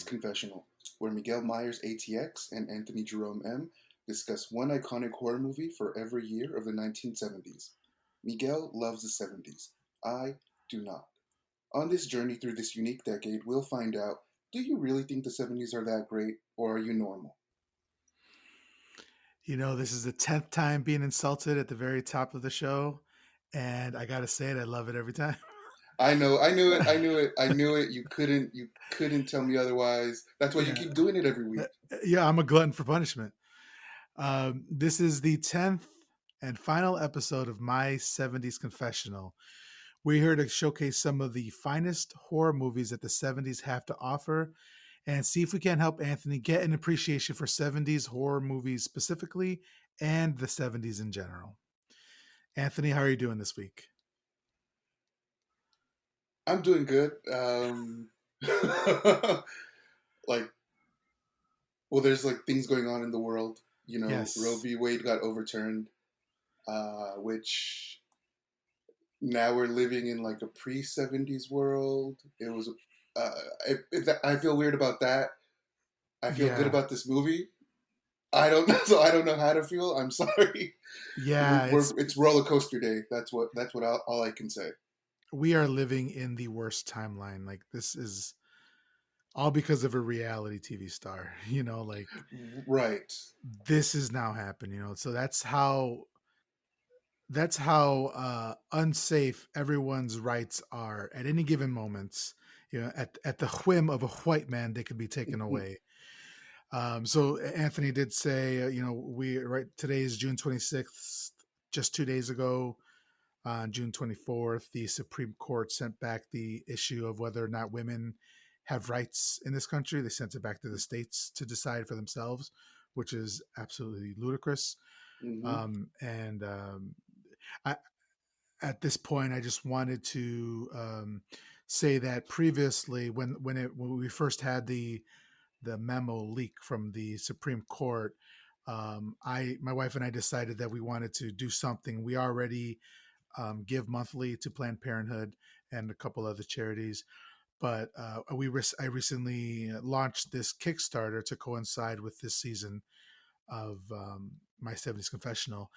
Confessional, where Miguel Myers ATX and Anthony Jerome M discuss one iconic horror movie for every year of the 1970s. Miguel loves the 70s. I do not. On this journey through this unique decade, we'll find out, do you really think the 70s are that great, or are you normal? This is the 10th time being insulted at the very top of the show. And I got to say it, I love it every time. I know, I knew it, I knew it, I knew it. You couldn't tell me otherwise. That's why you Yeah. keep doing it every Uh, week. Yeah, I'm a glutton for punishment. This is the 10th and final episode of my 70s Confessional. We're here to showcase some of the finest horror movies that the 70s have to offer and see if we can help Anthony get an appreciation for 70s horror movies specifically and the 70s in general. Anthony, how are you doing this week? I'm doing good. Like, well, there's like things going on in the world. Roe Yes. v. Wade got overturned, which now we're living in like a pre-70s world. It was, I feel weird about that. I feel good Yeah. about this movie. I don't know, so I don't know how to feel. I'm sorry. Yeah, It's roller coaster day. That's what all I can say. we are living in the worst timeline. Like this is all because of a reality TV star, like Right. this is now happening, So that's how unsafe everyone's rights are at any given moments. At the whim of a white man, they could be taken away. So Anthony did say, we right today is June 26th. Just 2 days ago, on June 24th, the Supreme Court sent back the issue of whether or not women have rights in this country. They sent it back to the states to decide for themselves, which is absolutely ludicrous. Hmm. And I, at this point, I just wanted to say that previously, when we first had the memo leak from the Supreme Court, my wife and I decided that we wanted to do something. We already give monthly to Planned Parenthood and a couple other charities. But I recently launched this Kickstarter to coincide with this season of my 70s Confessional,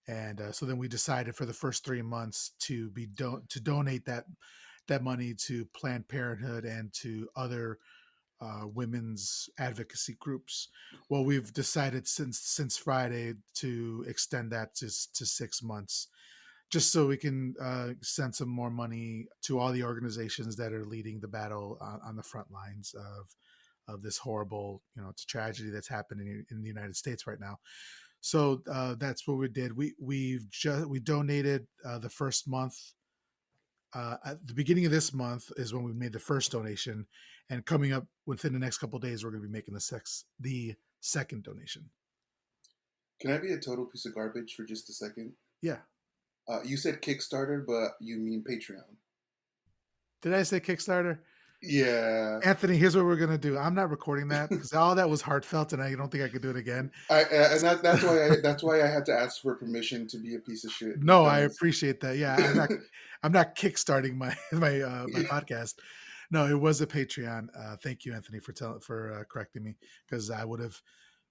and so then we decided for the first 3 months to donate that money to Planned Parenthood and to other women's advocacy groups. Well, we've decided since Friday to extend that to 6 months, just so we can send some more money to all the organizations that are leading the battle on the front lines of this horrible, it's a tragedy that's happening in the United States right now. So that's what we did. We donated the first month. At the beginning of this month is when we made the first donation, and coming up within the next couple of days, we're going to be making the second donation. Can I be a total piece of garbage for just a second? Yeah. You said Kickstarter, but you mean Patreon. Did I say Kickstarter? Yeah. Anthony, here's what we're gonna do. I'm not recording that because all that was heartfelt, and I don't think I could do it again. And that's why I had to ask for permission to be a piece of shit No, I because appreciate that. Yeah, I'm not kickstarting my my yeah, podcast. No, it was a Patreon. Thank you, Anthony, for correcting me, because I would have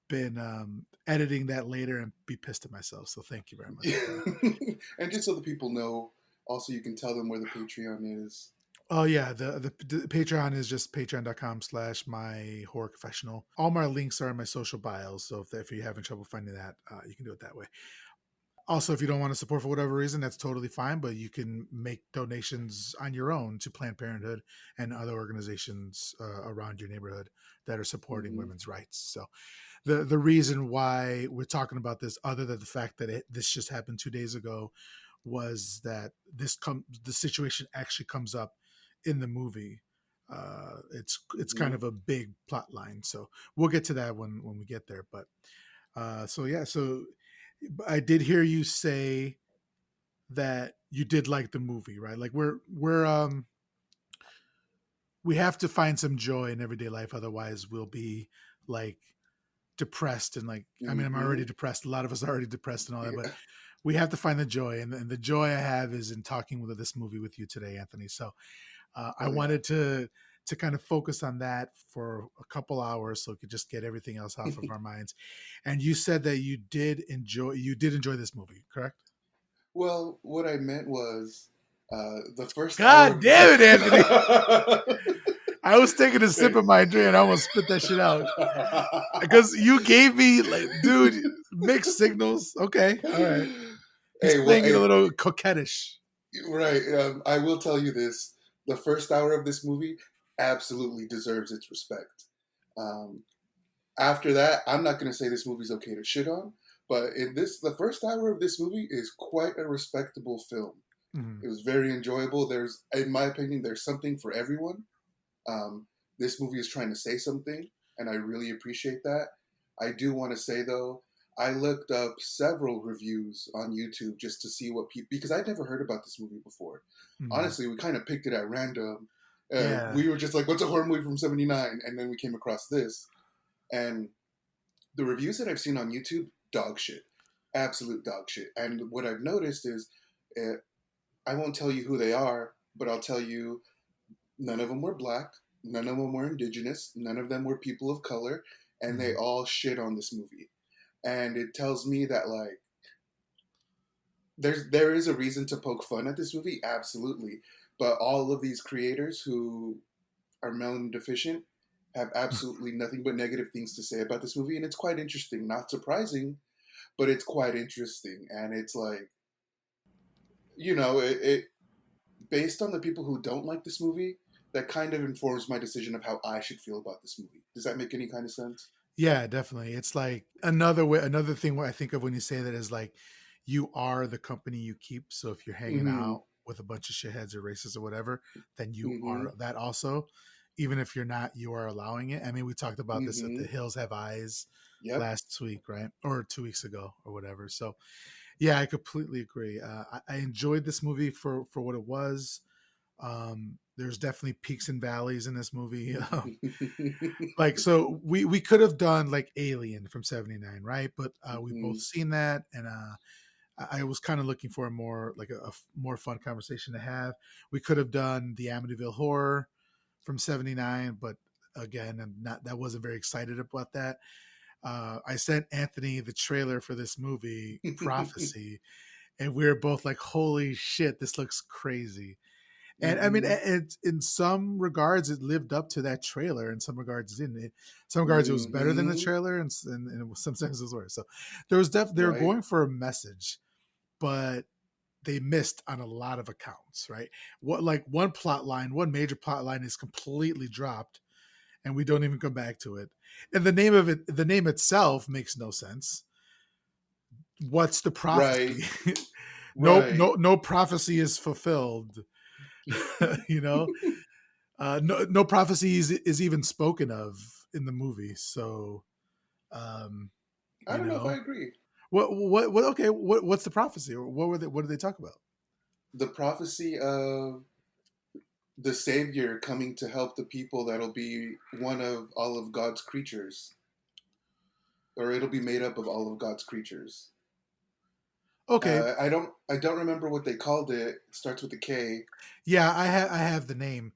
been editing that later and be pissed at myself. So thank you very much for that. and just so the people know, also you can tell them where the Patreon is. Oh yeah, the Patreon is just patreon.com/ my horror confessional. All my links are in my social bios, so if you're having trouble finding that, you can do it that way. Also, if you don't want to support for whatever reason, that's totally fine, but you can make donations on your own to Planned Parenthood and other organizations around your neighborhood that are supporting Hmm. women's rights. So the reason why we're talking about this, other than the fact that this just happened 2 days ago, was that the situation actually comes up in the movie. It's kind Hmm. of a big plot line, so we'll get to that when we get there. But so yeah, so I did hear you say that you did like the movie, right? Like we have to find some joy in everyday life, otherwise we'll be like depressed and like, I mean, I'm already Hmm. depressed. A lot of us are already depressed and all that, but Yeah. we have to find the joy, and the joy I have is in talking with this movie with you today, Anthony. So I Oh yeah. wanted to kind of focus on that for a couple hours so we could just get everything else off of our minds. And you said that you did enjoy this movie, correct? Well, what I meant was the first hour God of damn it, Anthony. the. I was taking a sip of my drink and I almost spit that shit out. Because you gave me like, dude, mixed signals. Okay, all right. He's Hey, well, playing it a hey, little coquettish. right. I will tell you this: the first hour of this movie absolutely deserves its respect. Um, After that, I'm not going to say this movie's okay to shit on, but the first hour of this movie is quite a respectable film. Mhm. It was very enjoyable. In my opinion, there's something for everyone. This movie is trying to say something, and I really appreciate that. I do want to say though, I looked up several reviews on YouTube just to see what people, because I'd never heard about this movie before. Mhm. Honestly, we kind of picked it at random. Yeah. We were just like, "What's a horror movie from '79?" And then we came across this, and the reviews that I've seen on YouTube, dog shit, absolute dog shit. And what I've noticed is, uh, I won't tell you who they are, but I'll tell you none of them were black, none of them were indigenous, none of them were people of color, and they Mhm. all shit on this movie. And it tells me that like there is a reason to poke fun at this movie, absolutely. But all of these creators who are melanin deficient have absolutely nothing but negative things to say about this movie, and it's quite interesting. Not surprising, but it's quite interesting. And it's like, it based on the people who don't like this movie, that kind of informs my decision of how I should feel about this movie. Does that make any kind of sense? Yeah, definitely. It's like another thing what I think of when you say that is like you are the company you keep. So if you're hanging Mm-hmm. out with a bunch of shitheads or racists or whatever, then you Mm-hmm. are that also. Even if you're not, you are allowing it. I mean, we talked about this at Mm-hmm. the Hills Have Eyes Yep. last week, right? Or 2 weeks ago or whatever. So yeah, I completely agree. I enjoyed this movie for what it was. There's definitely peaks and valleys in this movie. Like so we could have done like Alien from 79, right? But we both Mm-hmm. seen that, and I was kind of looking for a more like a more fun conversation to have. We could have done the Amityville Horror from 79, but again, I'm not that wasn't very excited about that. I sent Anthony the trailer for this movie Prophecy, and we were both like, holy shit, this looks crazy. And I mean, Mm-hmm. in some regards, it lived up to that trailer. In some regards, it didn't. Some regards, it was better than the Mm-hmm. trailer, and it was, sometimes it was worse. So they were Right. going for a message, but they missed on a lot of accounts. Right? What like one major plot line is completely dropped, and we don't even come back to it. And the name itself makes no sense. What's the Right. prophecy? No, Right. no prophecy is fulfilled. you know, no prophecy is even spoken of in the movie. So, um, I you don't know if I know, agree. what? Okay, what's the prophecy? Or what did they talk about? The prophecy of the savior coming to help the people that'll be one of all of God's creatures, or it'll be made up of all of God's creatures. Okay, I don't remember what they called it. It starts with a K. yeah, I have the name.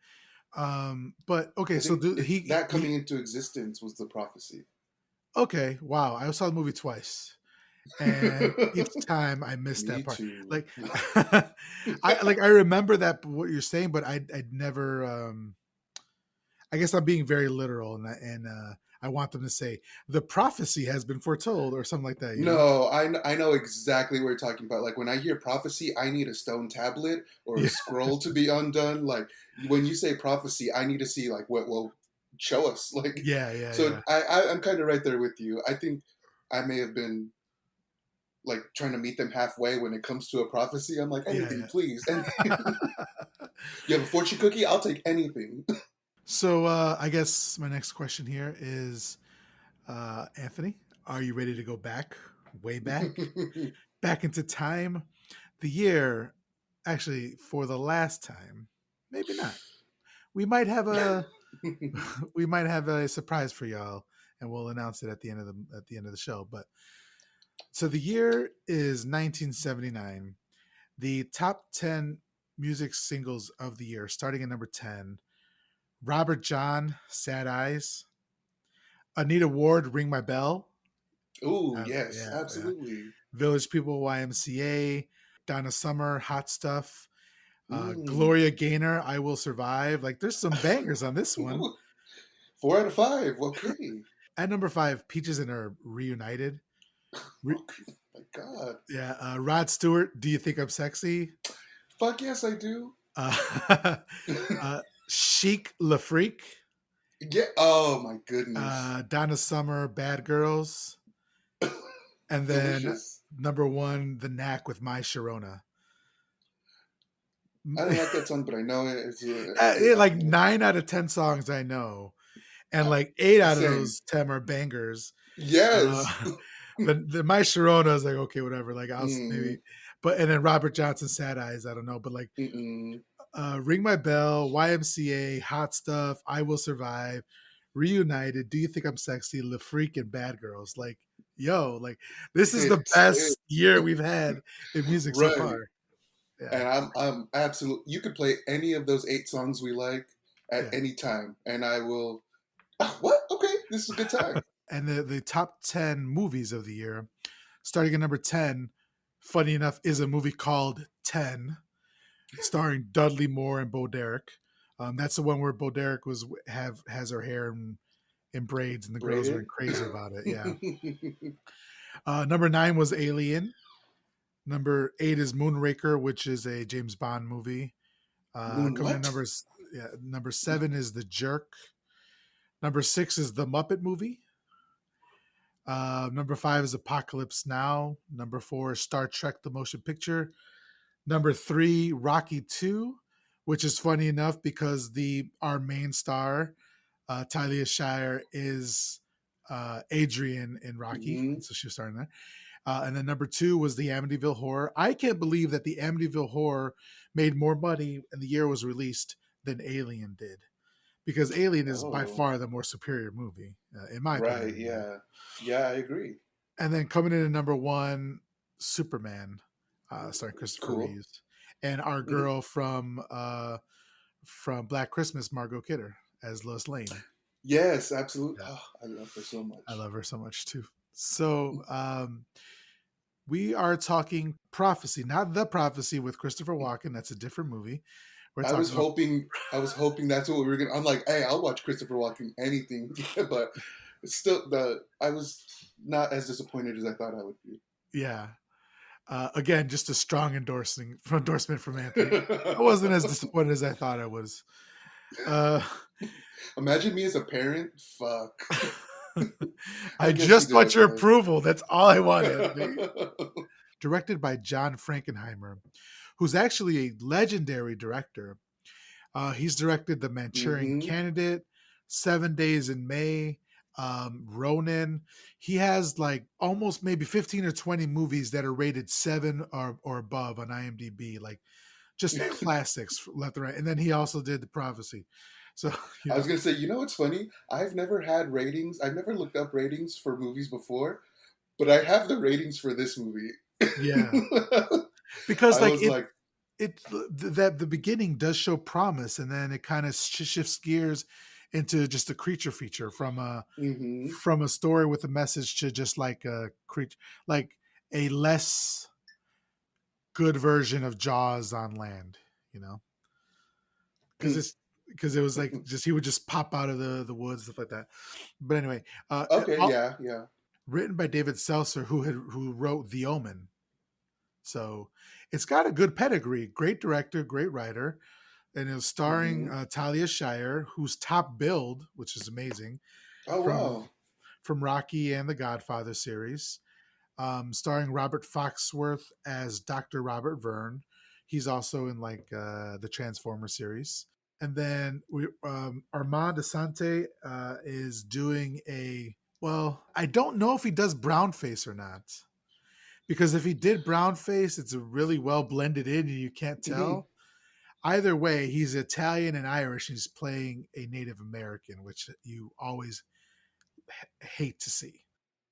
But okay, I so think that he coming into existence was the prophecy. okay, wow, I saw the movie twice. And each time I missed that Me part. too. Like I remember that what you're saying, but I'd never I guess I'm being very literal, and I want them to say the prophecy has been foretold or something like that. You know? No, I know exactly what you're talking about. Like when I hear prophecy, I need a stone tablet or a Yeah, scroll to be undone. Like when you say prophecy, I need to see like what will show us. Like yeah, yeah, so, yeah, I'm kind of right there with you. I think I may have been like trying to meet them halfway when it comes to a prophecy. I'm like anything, yeah, please. And yeah. you have a fortune cookie? I'll take anything. So I guess my next question here is, Anthony, are you ready to go back, way back into time, the year, actually for the last time? Maybe not. We might have a we might have a surprise for y'all, and we'll announce it at the end of the show. But so the year is 1979. The top 10 music singles of the year, starting at number 10, Robert John, Sad Eyes. Anita Ward, Ring My Bell. Ooh, yes, Yeah, yeah. absolutely. Village People, YMCA. Donna Summer, Hot Stuff. Mm. Gloria Gaynor, I Will Survive. Like, there's some bangers on this one. 4 out of 5. Okay. At number 5, Peaches and Herb, Reunited. Re- Okay. My God. yeah, Rod Stewart, Do You Think I'm Sexy? Fuck yes, I do. Uh, Chic Le Freak. Yeah. Oh my goodness. Donna Summer, Bad Girls. And then Delicious. number 1, The Knack with My Sharona. I don't like that song, but I know it. Like 9 out of 10 songs I know. And like 8 out of Same. those 10 are bangers. Uh, Yes. the My Sharona is like, okay, whatever. Like, I'll Mm, maybe, but, and then Robert Johnson, Sad Eyes, I don't know. But like, mm-mm. Ring My Bell, YMCA, Hot Stuff, I Will Survive, Reunited, Do You Think I'm Sexy, Le Freak, and Bad Girls. Like, yo, like, this is the Hits. best year we've had in music so Right. far. Yeah. And I'm absolute. You could play any of those 8 songs we like at Yeah. any time, and I will. What? Okay, this is a good time. And the top 10 movies of the year, starting at number 10, funny enough, is a movie called 10, starring Dudley Moore and Bo Derek. That's the one where Bo Derek has her hair in braids, and the girls are Braided. crazy about it. Yeah. Number 9 was Alien. Number 8 is Moonraker, which is a James Bond movie. Moon Coming to what? number 7 is The Jerk. Number 6 is The Muppet Movie. Number 5 is Apocalypse Now. Number 4 is Star Trek: The Motion Picture. Number 3, Rocky 2, which is funny enough because our main star, Talia Shire, is Adrian in Rocky, Hmm. and so she was starring there. And then number 2 was the Amityville Horror. I can't believe that the Amityville Horror made more money in the year it was released than Alien did, because Alien is by Oh, far the more superior movie, in my opinion, right. anyway. Yeah. Yeah, I agree. And then coming in at number 1, Superman, starring Christopher Cool. Reeves, and our Hmm. girl from Black Christmas, Margot Kidder as Lois Lane. Yes, absolutely. Yeah, Oh, I love her so I much. love her so much too. So we are talking Prophecy, not The Prophecy with Christopher Walken. That's a different movie. We're I was talking about hoping. I was hoping that's what we were gonna. I'm like, hey, I'll watch Christopher Walken anything, but still, I was not as disappointed as I thought I would be. yeah. Again, just a strong endorsement from Anthony. I wasn't as disappointed as I thought I was. Uh, Imagine me as a parent. Fuck. I I guess he just want does, your but approval. That's all I want, Anthony. Directed by John Frankenheimer, who's actually a legendary director. He's directed The Manchurian hmm. Candidate, 7 Days in May, Ronin. He has like almost maybe 15 or 20 movies that are rated 7 or above on IMDb, like just classics left and right. And then he also did The Prophecy. So, you I was know, gonna say, you know what's funny? I've never had ratings. I've never looked up ratings for movies before, but I have the ratings for this movie. yeah. Because I like was like, that the beginning does show promise, and then it kind of shifts gears into just a creature feature hmm. from a story with a message to just like a creature, like a less good version of Jaws on land, you know, because it was like just he would just pop out of the woods, stuff like that. But anyway, Okay, yeah, yeah. written by David Seltzer, who wrote The Omen. So it's got a good pedigree. Great director, great writer, and it was starring Hmm. Talia Shire, who's top billed, which is amazing, Oh from wow. Rocky and the Godfather series. Starring Robert Foxworth as Dr. Robert Verne. He's also in like the Transformer series. And then Armand Asante is doing a, well, I don't know if he does brown face or not, because if he did brown face, it's a really well blended in and you can't Hmm. tell. Either way, he's Italian and Irish, and he's playing a Native American, which you always hate to see.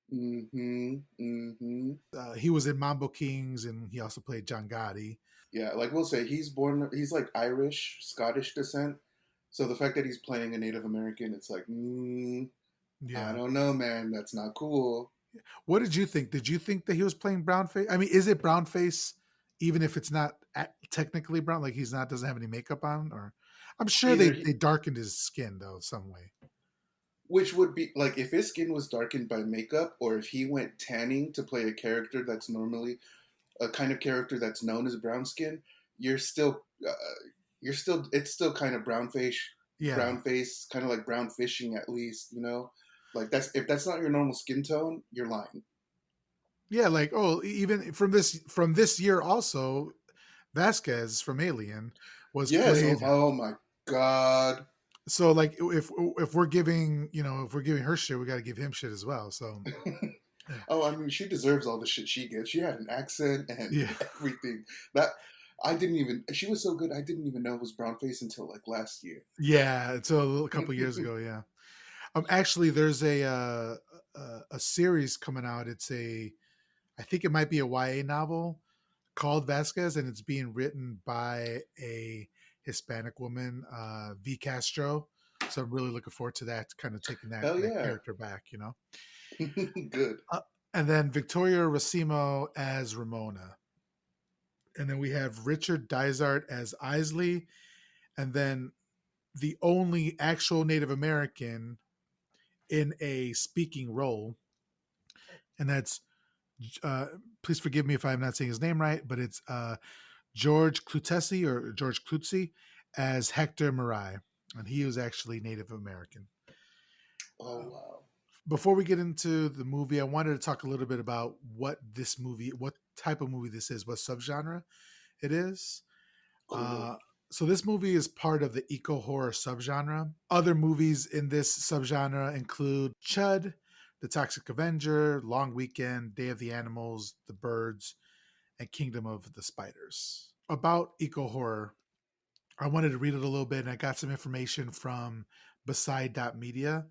Hmm. Hmm. He was in Mambo Kings, and he also played John Gotti. Yeah, like we'll say, he's born. He's like Irish, Scottish descent. So the fact that he's playing a Native American, it's like, I Yeah. don't know, man. That's not cool. What did you think? Did you think that he was playing brownface? I mean, is it brownface even if it's not technically brown? Like he's not doesn't have any makeup on, or I'm sure Either they he, darkened his skin though some way. which would be like if his skin was darkened by makeup, or if he went tanning to play a character that's normally a kind of character that's known as brown skin, you're still it's still kind of Yeah. brown face, kind of like brown fishing at least, you know. Like that's if that's not your normal skin tone, you're lying. Yeah, like oh, even from this year also, Vasquez from Alien was Yes. played. Oh my god. So like if we're giving if we're giving her shit, we got to give him shit as well. So yeah, Oh, I mean, she deserves all the shit she gets. She had an accent and yeah, everything. That I didn't even. She was so good. I didn't even know it was brown face until like last year. yeah. Until a couple years ago, yeah. Actually, there's a series coming out. It's a I think it might be a YA novel called Vasquez, and it's being written by a Hispanic woman, V. Castro. So I'm really looking forward to that, kind of taking Hell that yeah. character back, you know. Good. And then Victoria Racimo as Ramona, and then we have Richard Dysart as Isley, and then the only actual Native American in a speaking role, and that's uh, please forgive me if I'm not saying his name right, but it's George Clutesi or George Clutzi as Hector Marai, and he was actually Native American. Oh wow. Before we get into the movie, I wanted to talk a little bit about what type of movie this is, what subgenre it is. Cool. Uh, so this movie is part of the eco horror subgenre. Other movies in this subgenre include Chud, The Toxic Avenger, Long Weekend, Day of the Animals, The Birds, and Kingdom of the Spiders. About eco horror, I wanted to read it a little bit, and I got some information from Beside.media.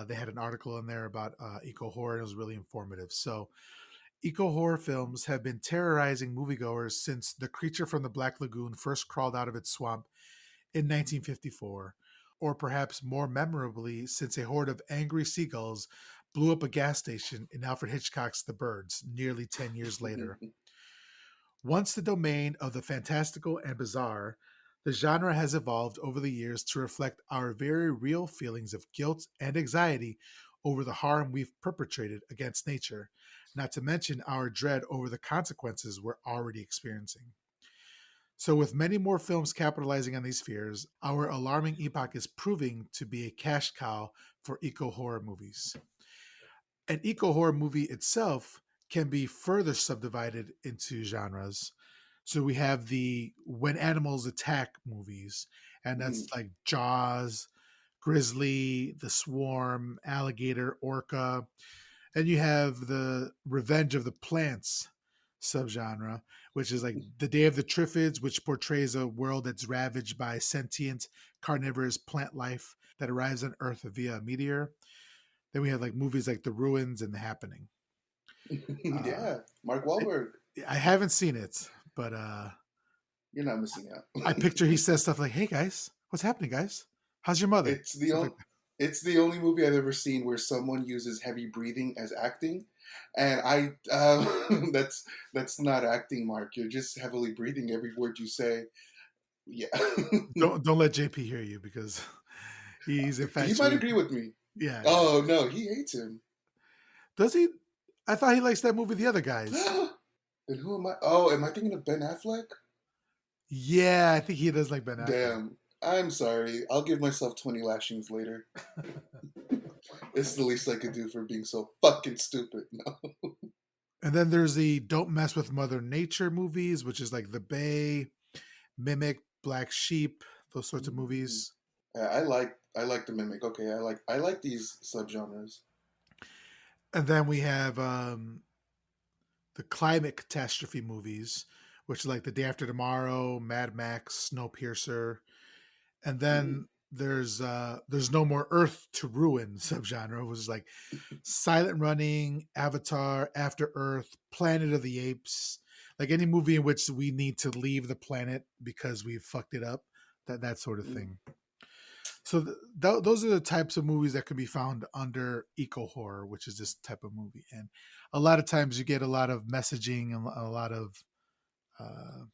They had an article in there about eco horror, and it was really informative. So, eco horror films have been terrorizing moviegoers since The Creature from the Black Lagoon first crawled out of its swamp in 1954, or perhaps more memorably, since a horde of angry seagulls blew up a gas station in Alfred Hitchcock's The Birds nearly 10 years later. Once the domain of the fantastical and bizarre, the genre has evolved over the years to reflect our very real feelings of guilt and anxiety over the harm we've perpetrated against nature, not to mention our dread over the consequences we're already experiencing. So, with many more films capitalizing on these fears, our alarming epoch is proving to be a cash cow for eco horror movies. An eco horror movie itself can be further subdivided into genres. So we have the when animals attack movies, and that's like Jaws, Grizzly, The Swarm, Alligator, Orca. And you have the Revenge of the Plants subgenre, which is like The Day of the Triffids, which portrays a world that's ravaged by sentient carnivorous plant life that arrives on Earth via a meteor. Then we have like movies like The Ruins and The Happening. Uh, Yeah. Mark I, Wahlberg. I haven't seen it, but You're not missing out. I picture he says stuff like, "Hey guys, what's happening, guys? How's your mother?" it's the Stuff like only. It's the only movie I've ever seen where someone uses heavy breathing as acting, and that's not acting, Mark. You're just heavily breathing every word you say. Yeah. that. Don't let JP hear you because he's He might infatuated. agree with me. Yeah, yeah. Oh no, he hates him. Does he? I thought he likes that movie, The Other Guys. And who am I? Oh, am I thinking of Ben Affleck? Yeah, I think he does like Ben Affleck. Damn. I'm sorry. I'll give myself 20 lashings later. It's the least I could do for being so fucking stupid. No. And then there's the Don't Mess with Mother Nature movies, which is like The Bay, Mimic, Black Sheep, those sorts of Mm. movies. Yeah, I like the mimic. Okay, I like these subgenres. And then we have the climate catastrophe movies, which are like The Day After Tomorrow, Mad Max, Snowpiercer, and Mm. then there's No More Earth to Ruin subgenre, which is like Silent Running, Avatar, After Earth, Planet of the Apes, like any movie in which we need to leave the planet because we fucked it up, that sort of Mm. thing. So those are the types of movies that can be found under eco horror, which is this type of movie. And a lot of times you get a lot of messaging and a lot of uh,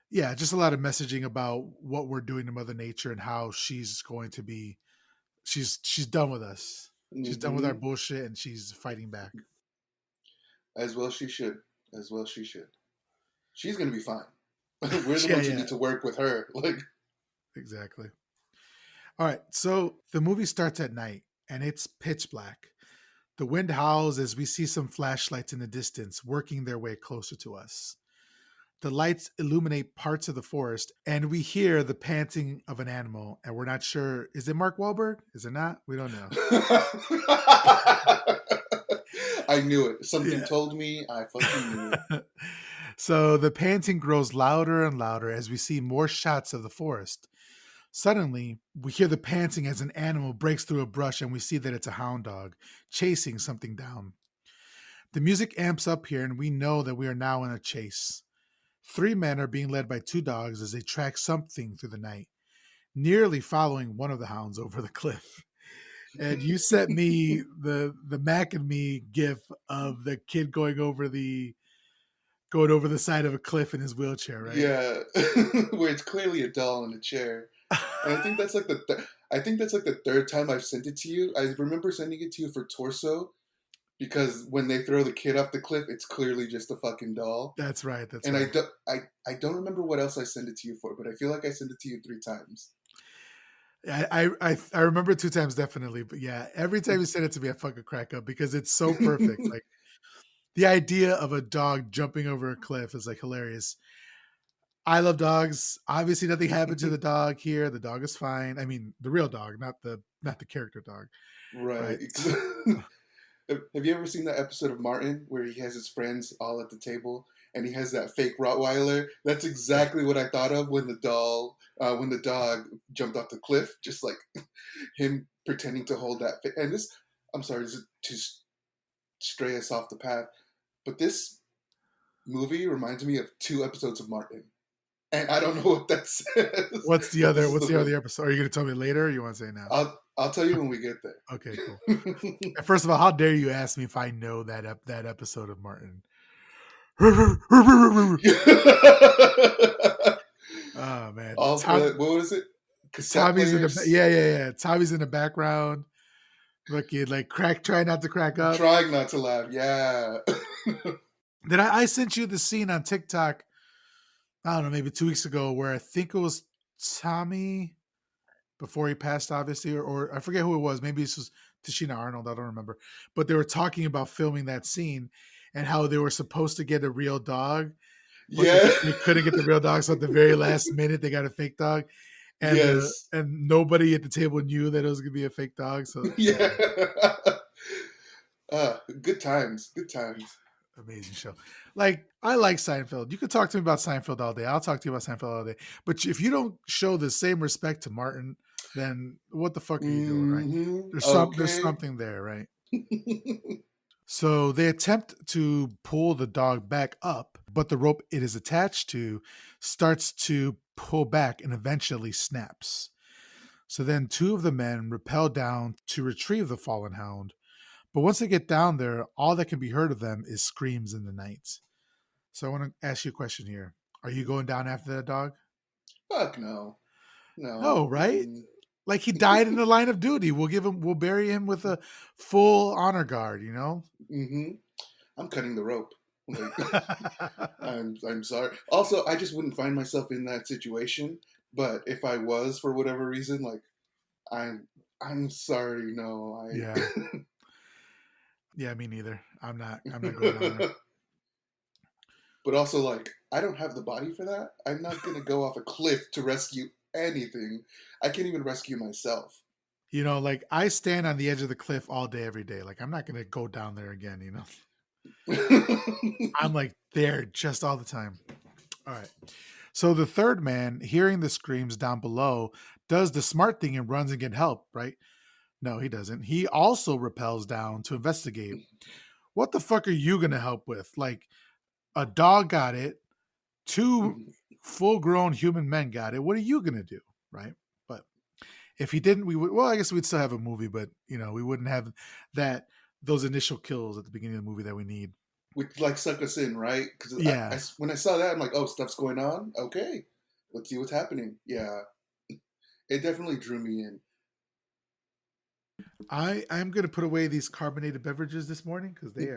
yeah, just a lot of messaging about what we're doing to Mother Nature and how she's going to be she's done with us. She's done with our Hmm. bullshit and she's fighting back. As well she should. As well she should. She's gonna be fine. We're the Yeah, ones who yeah, need to work with her. Like, exactly. All right, so the movie starts at night and it's pitch black. The wind howls as we see some flashlights in the distance working their way closer to us. The lights illuminate parts of the forest, and we hear the panting of an animal, and we're not sure. Is it Mark Wahlberg? Is it not? We don't know. I knew it. Something Yeah. told me. I fucking knew it. So the panting grows louder and louder as we see more shots of the forest. Suddenly, we hear the panting as an animal breaks through a brush, and we see that it's a hound dog chasing something down. The music amps up here, and we know that we are now in a chase. Three men are being led by two dogs as they track something through the night, nearly following one of the hounds over the cliff. And you sent me the Mac and Me gif of the kid going over the side of a cliff in his wheelchair, right? Yeah, where it's clearly a doll in a chair, and I think that's like the third time I've sent it to you. I remember sending it to you for Torso because when they throw the kid off the cliff, it's clearly just a fucking doll. That's right. That's And right. I don't remember what else I sent it to you for, but I feel like I sent it to you three times. I remember two times definitely, but yeah, every time you send it to me, I fucking crack up because it's so perfect. Like the idea of a dog jumping over a cliff is like hilarious. I love dogs. Obviously, nothing happened to the dog here. The dog is fine. I mean, the real dog, not the character dog, Right. right? Have you ever seen that episode of Martin where he has his friends all at the table and he has that fake Rottweiler? That's Yeah. exactly what I thought of when the dog jumped off the cliff, just like him pretending to hold that. And this, I'm sorry to stray us off the path, but this movie reminds me of two episodes of Martin, and I don't know what that says, but this is What's the the one. other episode? Are you going to tell me later? Or you want to say now? I'll tell you when we get Okay, cool. there. And first of all, how dare you ask me if I know that episode of Martin? Oh man, All for that. What was it? Cassette Tommy's in the players. yeah, yeah, yeah. Tommy's in the background, looking like try not to crack up. Trying not to laugh. Yeah. Then I sent you the scene on TikTok. I don't know, maybe 2 weeks ago, where I think it was Tommy before he passed, obviously, or I forget who it was. Maybe this was Tashina Arnold. I don't remember. But they were talking about filming that scene and how they were supposed to get a real dog, but Yeah. they couldn't get the real dog. So at the very last minute, they got a fake dog, Yes. and nobody at the table knew that it was gonna be a fake dog. So yeah, Yeah. Good times. Good times. amazing show. Like I like Seinfeld. You could talk to me about Seinfeld all day. I'll talk to you about Seinfeld all day. But if you don't show the same respect to Martin, then what the fuck are you doing, right? There's Okay. something there, right? So they attempt to pull the dog back up, but the rope it is attached to starts to pull back and eventually snaps. So then two of the men rappel down to retrieve the fallen hound. But once they get down there, all that can be heard of them is screams in the night. So I want to ask you a question here. Are you going down after that dog? Fuck no. No. No, right? Like he died in the line of duty. We'll bury him with a full honor guard, you know? Mm-hmm. I'm cutting the rope. Like, I'm sorry. Also, I just wouldn't find myself in that situation. But if I was, for whatever reason, like I'm sorry. No, Yeah. I. Yeah, me neither. I'm not going down there. But also, like, I don't have the body for that. I'm not gonna go off a cliff to rescue anything. I can't even rescue myself. You know, like I stand on the edge of the cliff all day, every day. Like I'm not gonna go down there again, you know. I'm like there just all the time. All right. So the third man, hearing the screams down below, does the smart thing and runs and get help, right? No, he doesn't. He also rappels down to investigate. What the fuck are you gonna help with? Like a dog got it, two full grown human men got it. What are you gonna do? Right? If he didn't, we would. Well, I guess we'd still have a movie, but we wouldn't have that those initial kills at the beginning of the movie that we need. Which like suck us in, right? Because Yeah, when I saw that, I'm like, oh, stuff's going on. Okay, let's see what's happening. Yeah, it definitely drew me in. I'm gonna put away these carbonated beverages this morning because they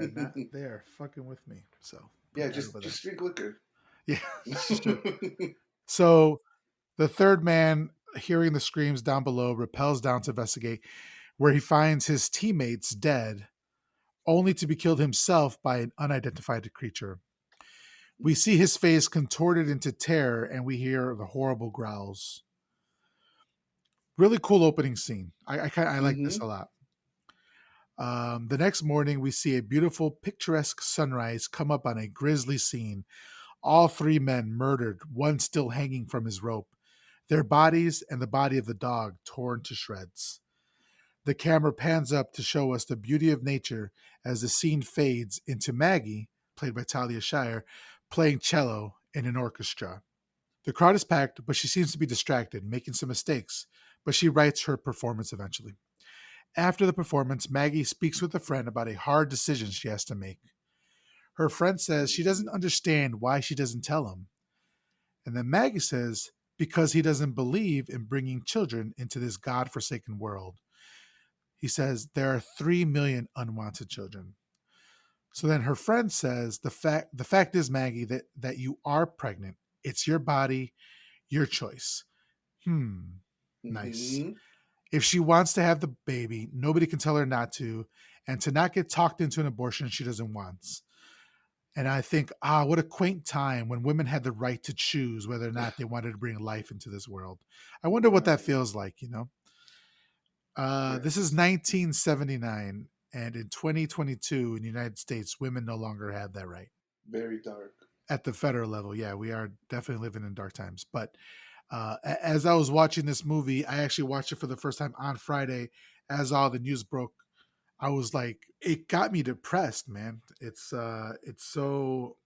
are fucking with me. So Yeah, put that over there. just drink liquor. Yeah, this is true. So the third man, hearing the screams down below, rappels down to investigate, where he finds his teammates dead, only to be killed himself by an unidentified creature. We see his face contorted into terror, and we hear the horrible growls. Really cool opening scene. I like this Mm-hmm. a lot. The next morning, we see a beautiful, picturesque sunrise come up on a grisly scene. All three men murdered, one still hanging from his rope, their bodies and the body of the dog torn to shreds. The camera pans up to show us the beauty of nature as the scene fades into Maggie, played by Talia Shire, playing cello in an orchestra. The crowd is packed, but she seems to be distracted, making some mistakes, but she writes her performance eventually. After the performance, Maggie speaks with a friend about a hard decision she has to make. Her friend says she doesn't understand why she doesn't tell him. And then Maggie says, because he doesn't believe in bringing children into this God-forsaken world. He says there are 3 million unwanted children. So then her friend says the fact is, Maggie, that you are pregnant. It's your body, your choice. Nice. Mm-hmm. If she wants to have the baby, nobody can tell her not to, and to not get talked into an abortion she doesn't want. And I think, what a quaint time when women had the right to choose whether or not they wanted to bring life into this world. I wonder what that Right. feels like. This is Yes. 1979, and in 2022 in the United States, women no longer have that right. Very dark. At the federal level, yeah, we are definitely living in dark times. But as I was watching this movie, I actually watched it for the first time on Friday. As all the news broke, I was like, it got me depressed, man. It's so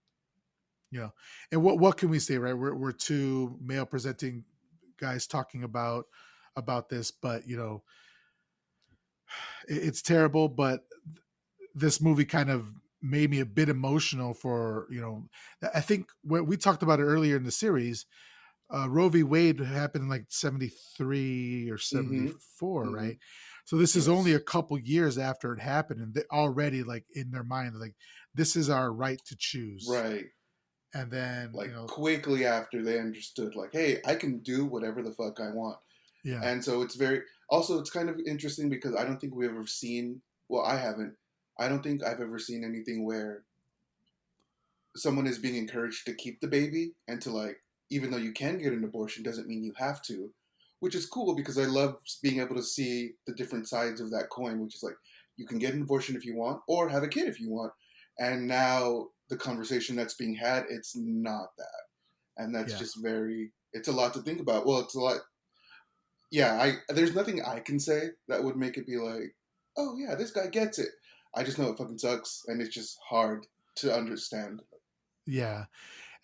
and what can we say, right? We're two male presenting guys talking about this, but it's terrible. But this movie kind of made me a bit emotional for I think when we talked about it earlier in the series, Roe v. Wade happened in like 73 or Mm-hmm. 74, Mm-hmm. right? So this is only a Yes. couple years after it happened, and they already like in their mind, like this is our right to choose. Right. And then Like quickly after they understood, like, hey, I can do whatever the fuck I want. yeah, And so it's very also it's kind of interesting because I don't think we've ever seen well, I haven't. I don't think I've ever seen anything where someone is being encouraged to keep the baby and to like even though you can get an abortion doesn't mean you have to, which is cool because I love being able to see the different sides of that coin, which is like you can get an abortion if you want or have a kid if you want. And now the conversation that's being had, it's not that. And that's yeah, just very it's a lot to think about. Well, it's a lot yeah, I there's nothing I can say that would make it be like, oh yeah, this guy gets it. I just know it fucking sucks, and it's just hard to understand. yeah.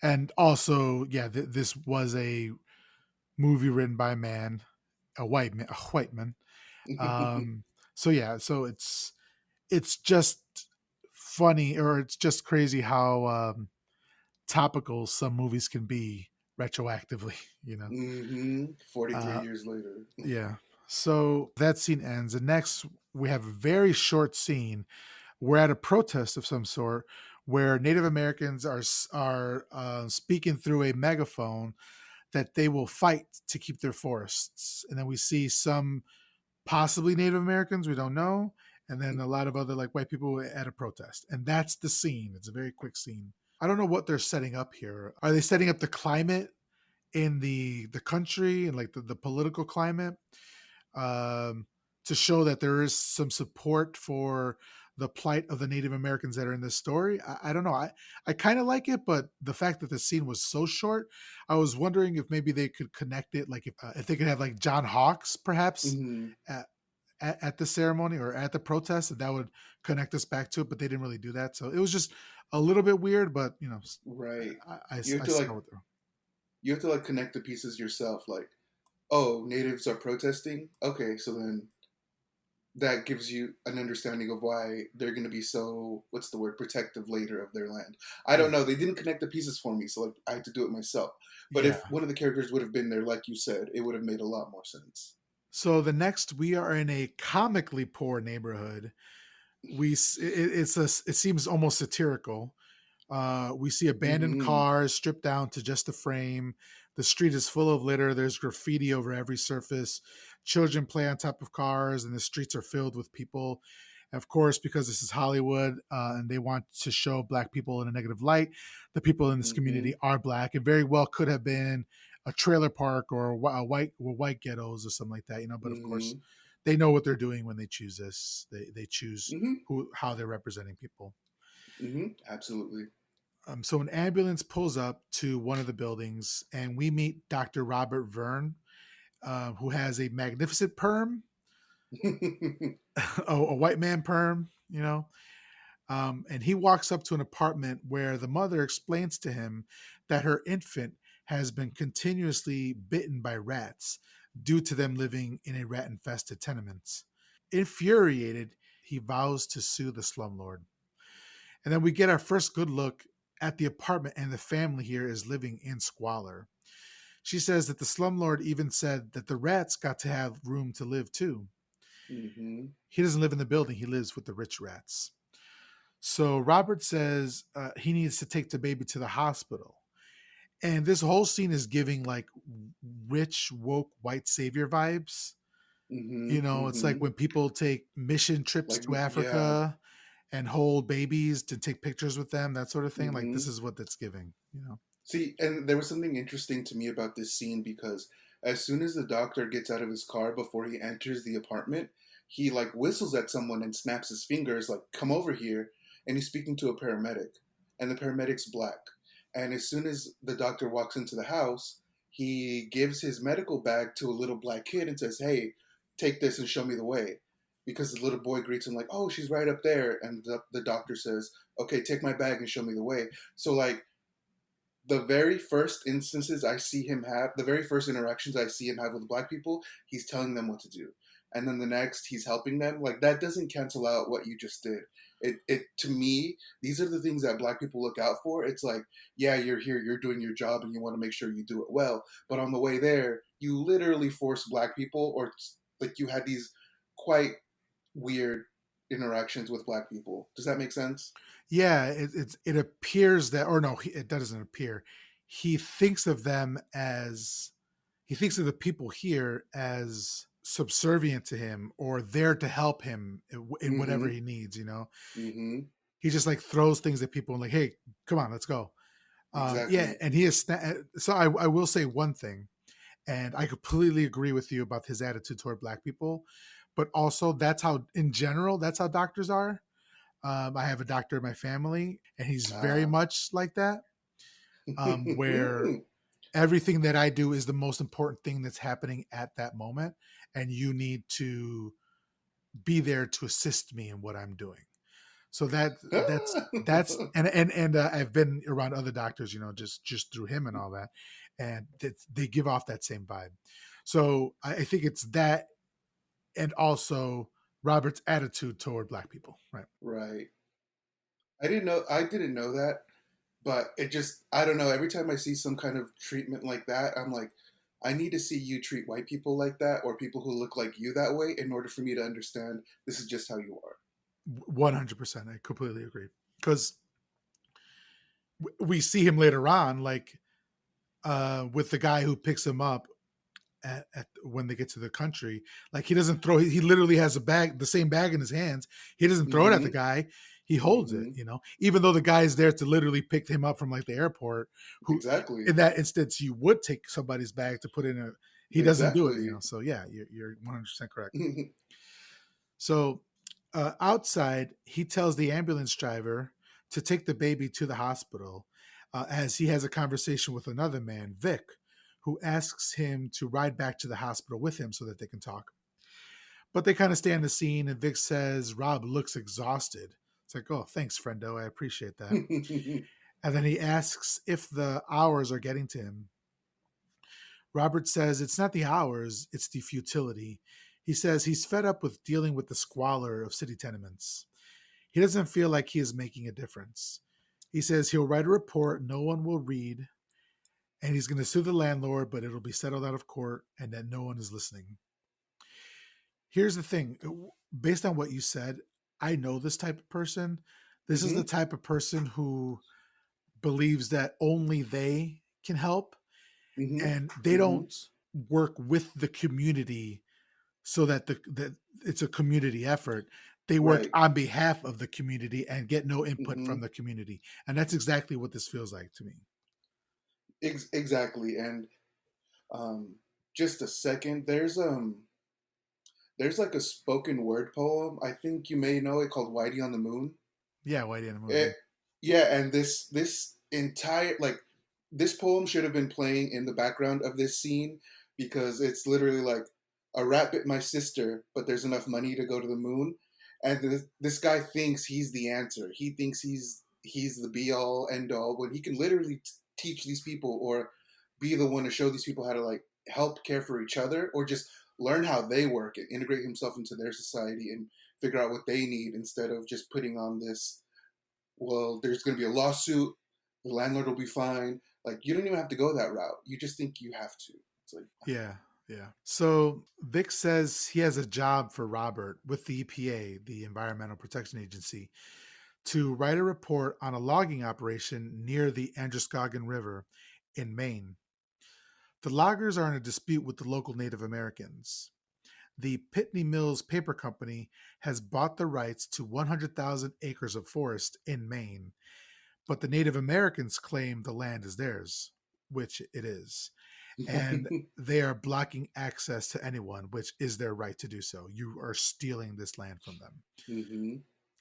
And also, yeah, this was a movie written by a man, a white man. Um, so yeah, so it's just funny, or it's just crazy how topical some movies can be retroactively. You know, 43 uh, years later. yeah. So that scene ends, and next we have a very short scene. We're at a protest of some sort where Native Americans are speaking through a megaphone that they will fight to keep their forests, and then we see some possibly Native Americans, we don't know, and then a lot of other like white people at a protest, and that's the scene. It's a very quick scene. I don't know what they're setting up here. Are they setting up the climate in the country and like the political climate, um, to show that there is some support for the plight of the Native Americans that are in this story? I don't know. I kind of like it, but the fact that the scene was so short, I was wondering if maybe they could connect it, like if they could have like John Hawkes perhaps Hmm. at, at the ceremony or at the protest, and that would connect us back to it. But they didn't really do that, so it was just a little bit weird. But Right. I You have to saw like what they're. connect the pieces yourself. Like Oh, natives are protesting. Okay, so then that gives you an understanding of why they're going to be so, what's the word, protective later of their land. I don't Yeah. know, they didn't connect the pieces for me, so like I had to do it myself. But Yeah. if one of the characters would have been there like you said, it would have made a lot more sense. So the next, we are in a comically poor neighborhood. It seems almost satirical. We see abandoned Mhm. cars stripped down to just a frame. The street is full of litter. There's graffiti over every surface. Children play on top of cars, and the streets are filled with people. Of course, because this is Hollywood and they want to show black people in a negative light, the people in this community Mhm. are black. It very well could have been a trailer park or white ghettos or something like that, you know. But of course, Mhm. they know what they're doing when they choose this. They choose Mhm. how they're representing people. Mhm. Absolutely. So an ambulance pulls up to one of the buildings, and we meet Dr. Robert Verne, who has a magnificent perm, a white man perm, you know. And he walks up to an apartment where the mother explains to him that her infant has been continuously bitten by rats due to them living in a rat infested tenements. Infuriated, he vows to sue the slumlord. And then we get our first good look at the apartment, and the family here is living in squalor. She says that the slumlord even said that the rats got to have room to live too. Mhm. He doesn't live in the building, he lives with the rich rats. So Robert says he needs to take the baby to the hospital. And this whole scene is giving like rich, woke, white savior vibes. You Mhm. know, it's like Mhm. when people take mission trips Like to yeah. Africa and hold babies to take pictures with them, that sort of thing. Like this Mhm. is what that's giving, you know. See, and there was something interesting to me about this scene because as soon as the doctor gets out of his car before he enters the apartment, he like whistles at someone and snaps his fingers like come over here, and he's speaking to a paramedic, and the paramedic's black. And as soon as the doctor walks into the house, he gives his medical bag to a little black kid and says, "Hey, take this and show me the way." Because the little boy greets him like, "Oh, she's right up there." And the doctor says, "Okay, take my bag and show me the way." So like the very first instances I see him have, the very first interactions I see him have with black people, he's telling them what to do. And then the next, he's helping them. Like that doesn't cancel out what you just did. It to me, these are the things that black people look out for. It's like, yeah, you're here, you're doing your job, and you want to make sure you do it well. But on the way there, you literally force black people, or like you had these quite weird interactions with black people. Does that make sense? Yeah, it appears that, or no, it doesn't appear. He thinks of them as he thinks of the people here as subservient to him or there to help him in whatever Mm-hmm. he needs. You know, Mm-hmm. he just like throws things at people and like, hey, come on, let's go. Yeah, Exactly. and he is. So I will say one thing, and I completely agree with you about his attitude toward black people, but also that's how, in general, that's how doctors are. I have a doctor in my family, and he's very Ah. much like that, where everything that I do is the most important thing that's happening at that moment, and you need to be there to assist me in what I'm doing. So that's and I've been around other doctors, you know, just through him and all that, and they give off that same vibe. So I think it's that, and also Robert's attitude toward black people, right? Right. I didn't know that, but it just I don't know, every time I see some kind of treatment like that, I'm like I need to see you treat white people like that or people who look like you that way in order for me to understand this is just how you are. 100%, I completely agree. Because we see him later on, like with the guy who picks him up when they get to the country. Like he doesn't throw. He literally has a bag, the same bag in his hands. He doesn't throw it at the Mhm. guy. He holds it. Mhm. You know, even though the guy is there to literally pick him up from like the airport. Who, Exactly. in that instance, you would take somebody's bag to put in a. He doesn't do it. You Exactly. know. So yeah, you're 100% correct. So outside, he tells the ambulance driver to take the baby to the hospital as he has a conversation with another man, Vic, who asks him to ride back to the hospital with him so that they can talk. But they kind of stay on the scene, and Vic says Rob looks exhausted. It's like, oh, thanks, friendo. I appreciate that. And then he asks if the hours are getting to him. Robert says it's not the hours, it's the futility. He says he's fed up with dealing with the squalor of city tenements. He doesn't feel like he is making a difference. He says he'll write a report no one will read, and he's going to sue the landlord, but it'll be settled out of court and that no one is listening. Here's the thing, based on what you said, I know this type of person. This is the Mm-hmm. type of person who believes that only they can help, Mm-hmm. and they Mm-hmm. don't work with the community so that that it's a community effort. They work Right. on behalf of the community and get no input Mm-hmm. from the community. And that's exactly what this feels like to me. Exactly. And um, just a second. There's like a spoken word poem. I think you may know it called "Whitey on the Moon." Yeah, Whitey in a It, movie. yeah, and this entire like this poem should have been playing in the background of this scene because it's literally like a rat bit my sister, but there's enough money to go to the moon, and this guy thinks he's the answer. He thinks he's the be all end all when he can literally teach these people or be the one to show these people how to like help care for each other or just learn how they work and integrate himself into their society and figure out what they need instead of just putting on this, well, there's going to be a lawsuit, the landlord will be fine. Like, you don't even have to go that route. You just think you have to. It's like, Yeah, yeah. So Vic says he has a job for Robert with the EPA, the Environmental Protection Agency, to write a report on a logging operation near the Androscoggin River in Maine. The loggers are in a dispute with the local Native Americans. The Pitney Mills Paper Company has bought the rights to 100,000 acres of forest in Maine, but the Native Americans claim the land is theirs, which it is. And they are blocking access to anyone, which is their right to do so. You are stealing this land from them. mm-hmm.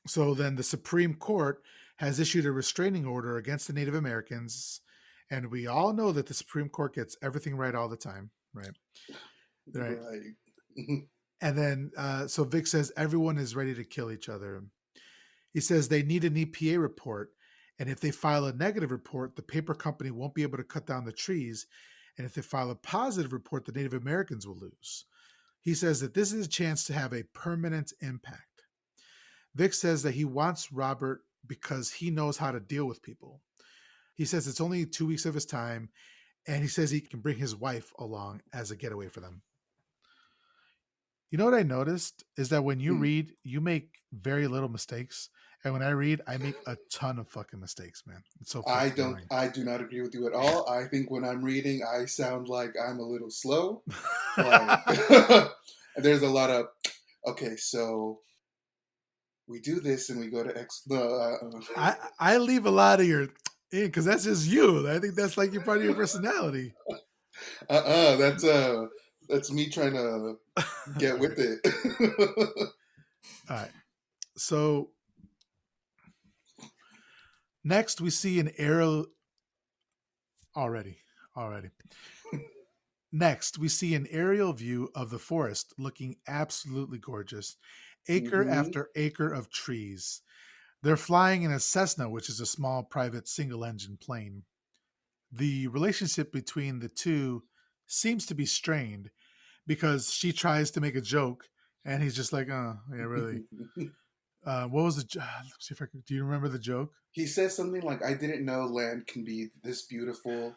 So then the Supreme Court has issued a restraining order against the Native Americans. And we all know that the Supreme Court gets everything right all the time, right? Right. Right. And then, so Vic says everyone is ready to kill each other. He says they need an EPA report. And if they file a negative report, the paper company won't be able to cut down the trees. And if they file a positive report, the Native Americans will lose. He says that this is a chance to have a permanent impact. Vic says that he wants Robert because he knows how to deal with people. He says it's only 2 weeks of his time, and he says he can bring his wife along as a getaway for them. You know what I noticed is that when you read, you make very little mistakes. And when I read, I make a ton of fucking mistakes, man. It's so fucking annoying. I do not agree with you at all. I think when I'm reading, I sound like I'm a little slow. Like, there's a lot of, okay, so we do this and we go to X. I leave a lot of your in because that's just you. I think that's like your part of your personality. That's that's me trying to get with it. All right. So next we see an aerial already. Next, we see an aerial view of the forest looking absolutely gorgeous, acre Mm-hmm. after acre of trees. They're flying in a Cessna, which is a small private single engine plane. The relationship between the two seems to be strained because she tries to make a joke and he's just like, oh, yeah, really. What was the? Let's see if I can. Do you remember the joke? He says something like, "I didn't know land can be this beautiful,"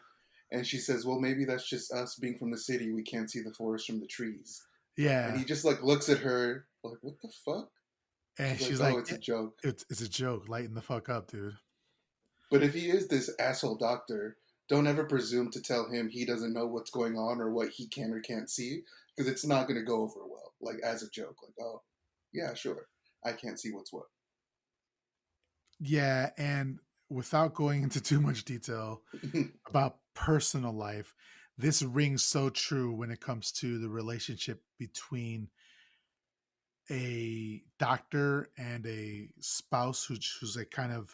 and she says, "Well, maybe that's just us being from the city. We can't see the forest from the trees." And Yeah, he just like looks at her like, "What the fuck?" and She's like, she's "Oh, like, it's a joke." it's a joke. Lighten the fuck up, dude. But if he is this asshole doctor, don't ever presume to tell him he doesn't know what's going on or what he can or can't see, because it's not going to go over well. Like as a joke, like, "Oh, yeah, sure, I can't see what's what." Yeah, and without going into too much detail about personal life, this rings so true when it comes to the relationship between a doctor and a spouse who's a kind of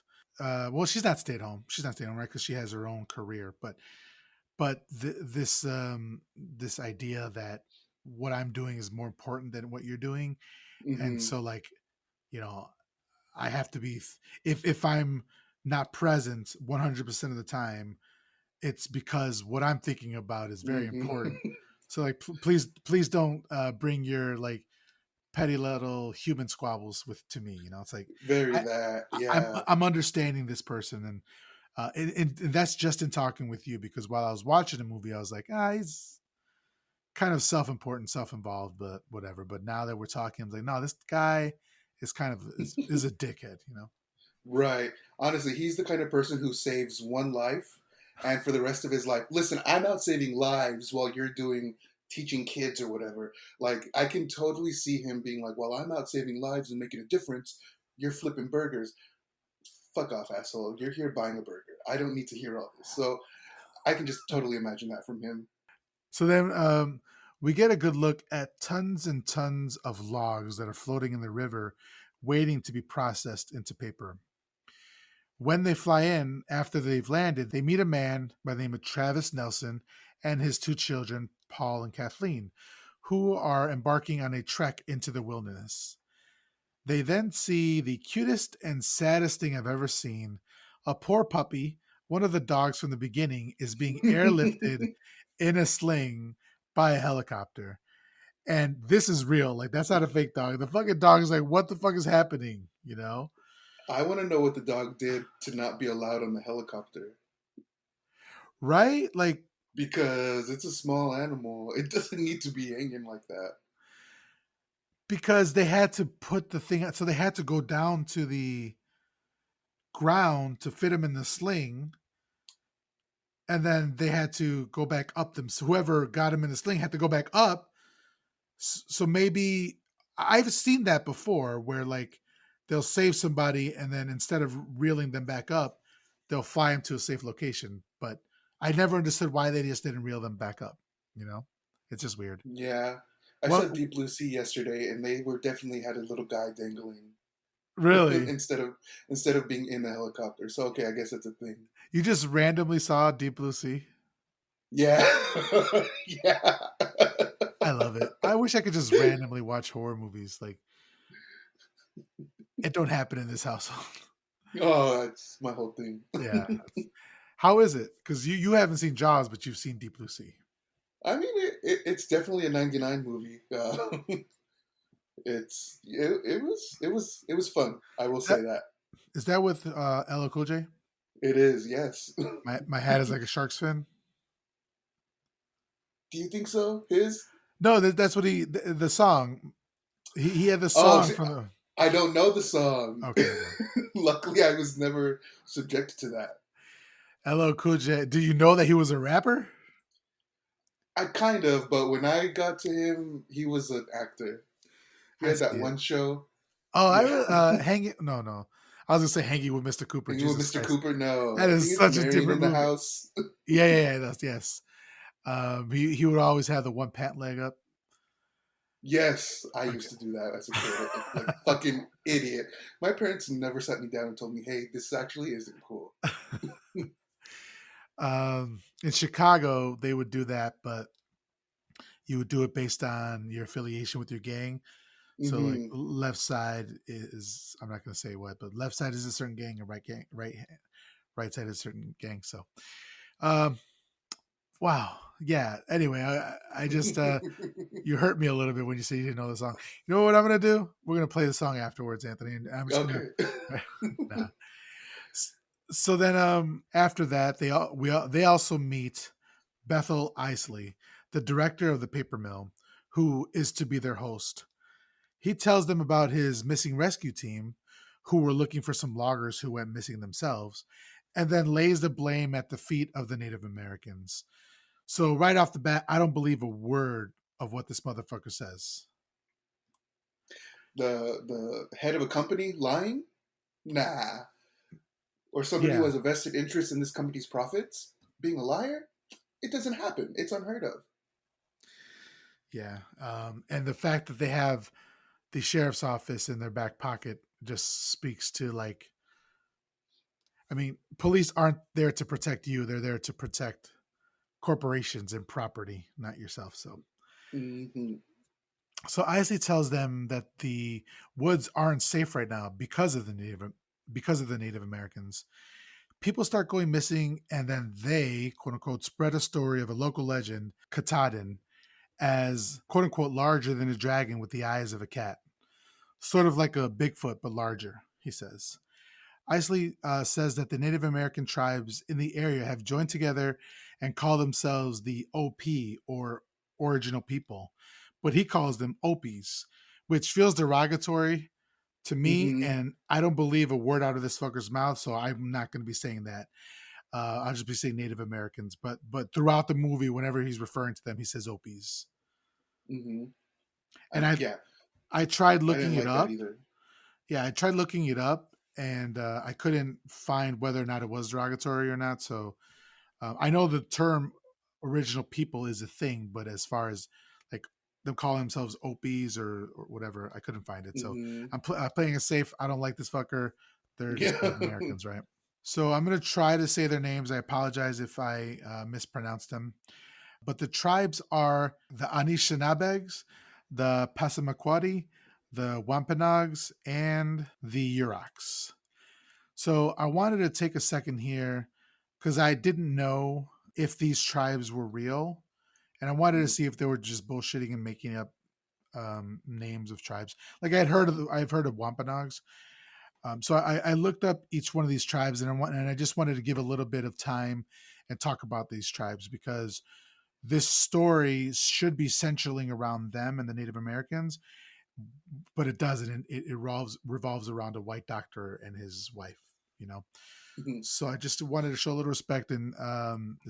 well, she's not stay at home. She's not stay at home, right? Because she has her own career. This idea that what I'm doing is more important than what you're doing, and Mm-hmm. so like, you know, I have to be if I'm not present 100% of the time, it's because what I'm thinking about is very important. Hmm. So like, please don't bring your like petty little human squabbles with to me. It's like Very I, that. I'm Yeah. I'm understanding this person, and that's just in talking with you because while I was watching the movie, I was like, he's kind of self-important, self-involved, but whatever. But now that we're talking, I'm like, no, this guy is kind of is a dickhead. Right. Honestly, he's the kind of person who saves one life and for the rest of his life. Listen, I'm out saving lives while you're doing teaching kids or whatever. Like, I can totally see him being like, while I'm out saving lives and making a difference, you're flipping burgers. Fuck off, asshole. You're here buying a burger. I don't need to hear all this. So I can just totally imagine that from him. So then we get a good look at tons and tons of logs that are floating in the river, waiting to be processed into paper. When they fly in, after they've landed, they meet a man by the name of Travis Nelson and his two children, Paul and Kathleen, who are embarking on a trek into the wilderness. They then see the cutest and saddest thing I've ever seen. A poor puppy, one of the dogs from the beginning, is being airlifted in a sling by a helicopter. And this is real. Like, that's not a fake dog. The fucking dog is like, what the fuck is happening? I want to know what the dog did to not be allowed on the helicopter Right? Like, because it's a small animal. It doesn't need to be hanging like that. because they had to put the thing, so they had to go down to the ground to fit him in the sling. And then they had to go back up them. So whoever got him in the sling had to go back up. So maybe I've seen that before where like they'll save somebody and then instead of reeling them back up, they'll fly them to a safe location. But I never understood why they just didn't reel them back up. You know, it's just weird. Yeah. I saw What Deep Blue Sea yesterday, and they were definitely had a little guy dangling really? instead of being in the helicopter. So okay, I guess that's a thing. You just randomly saw Deep Blue Sea? Yeah, yeah. I love it. I wish I could just randomly watch horror movies. Like it don't happen in this household. Oh, that's my whole thing. Yeah. How is it? Because you haven't seen Jaws, but you've seen Deep Blue Sea. I mean, it's definitely a '99 movie. It was fun. I will Is say that that is that with LL Cool J? it is. Yes. My hat is like a shark's fin. Do you think so? His? No, that's what the song. He had the Oh, song see, from the. I don't know the song. Okay, okay. Luckily, I was never subjected to that. LL Cool J. Do you know that he was a rapper? I kind of, but when I got to him, he was an actor. He I had that see it. one show. Oh, I Yeah. hanging. No, no. I was gonna say hanging with Mr. Cooper. Hanging with Jesus Mr. Christ, Cooper? No. that I is think it's such a Married in different the movie. House. Yeah, yeah, yeah. That's yes. He would always have the one pant leg up. Yes, I Okay. used to do that as a kid. Like fucking idiot. My parents never sat me down and told me, "Hey, this actually isn't cool." In Chicago, they would do that, but you would do it based on your affiliation with your gang. So like Hmm. left side is I'm not going to say what, but left side is a certain gang, and right side is a certain gang. So, um, wow, yeah. Anyway, I just you hurt me a little bit when you said you didn't know the song. You know what I'm going to do? We're going to play the song afterwards, Anthony, and I'm just going Okay. to. Nah. So then, after that, they also meet Bethel Isley, the director of the paper mill, who is to be their host. He tells them about his missing rescue team, who were looking for some loggers who went missing themselves, and then lays the blame at the feet of the Native Americans. So right off the bat, I don't believe a word of what this motherfucker says. The head of a company lying? Nah. Or somebody who Yeah, has a vested interest in this company's profits being a liar? It doesn't happen. It's unheard of. yeah. And the fact that they have the sheriff's office in their back pocket just speaks to like, I mean, police aren't there to protect you; they're there to protect corporations and property, not yourself. Hmm. So Isley tells them that the woods aren't safe right now because of the Native Americans. People start going missing, and then they, quote unquote, spread a story of a local legend, Katahdin, as quote unquote larger than a dragon with the eyes of a cat. Sort of like a Bigfoot, but larger, he says. Isley says that the Native American tribes in the area have joined together and call themselves the OP, or original people, but he calls them Opies, which feels derogatory to me, Mm-hmm. and I don't believe a word out of this fucker's mouth, so I'm not going to be saying that. I'll just be saying Native Americans, but throughout the movie, whenever he's referring to them, he says Opies. Mm-hmm. And I Yeah, I tried I didn't looking it like that up. either. Yeah, I tried looking it up, and I couldn't find whether or not it was derogatory or not. So I know the term original people is a thing, but as far as like them calling themselves Opies or whatever, I couldn't find it. So Mm-hmm. I'm playing it safe. I don't like this fucker. They're just Yeah. Native Americans, right? So I'm going to try to say their names. I apologize if I mispronounce them. But the tribes are the Anishinaabes, the Passamaquoddy, the Wampanoags, and the Yurok. So I wanted to take a second here because I didn't know if these tribes were real, and I wanted to see if they were just bullshitting and making up names of tribes. Like I've heard of Wampanoags. So I looked up each one of these tribes, and I just wanted to give a little bit of time and talk about these tribes because this story should be centering around them and the Native Americans, but it doesn't. It revolves around a white doctor and his wife. You know, Mm-hmm. so I just wanted to show a little respect and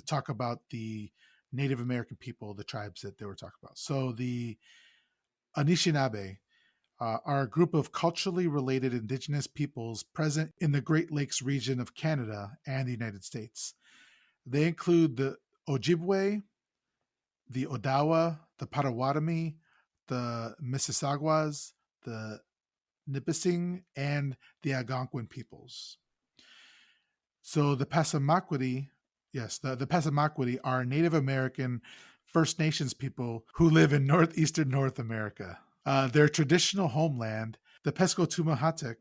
talk about the Native American people, the tribes that they were talking about. So the Anishinaabe are a group of culturally related indigenous peoples present in the Great Lakes region of Canada and the United States. They include the Ojibwe, the Odawa, the Potawatomi, the Mississaugas, the Nipissing, and the Algonquin peoples. So the Passamaquoddy, yes, the Passamaquoddy are Native American First Nations people who live in northeastern North America. Their traditional homeland, the Pescotumahatek,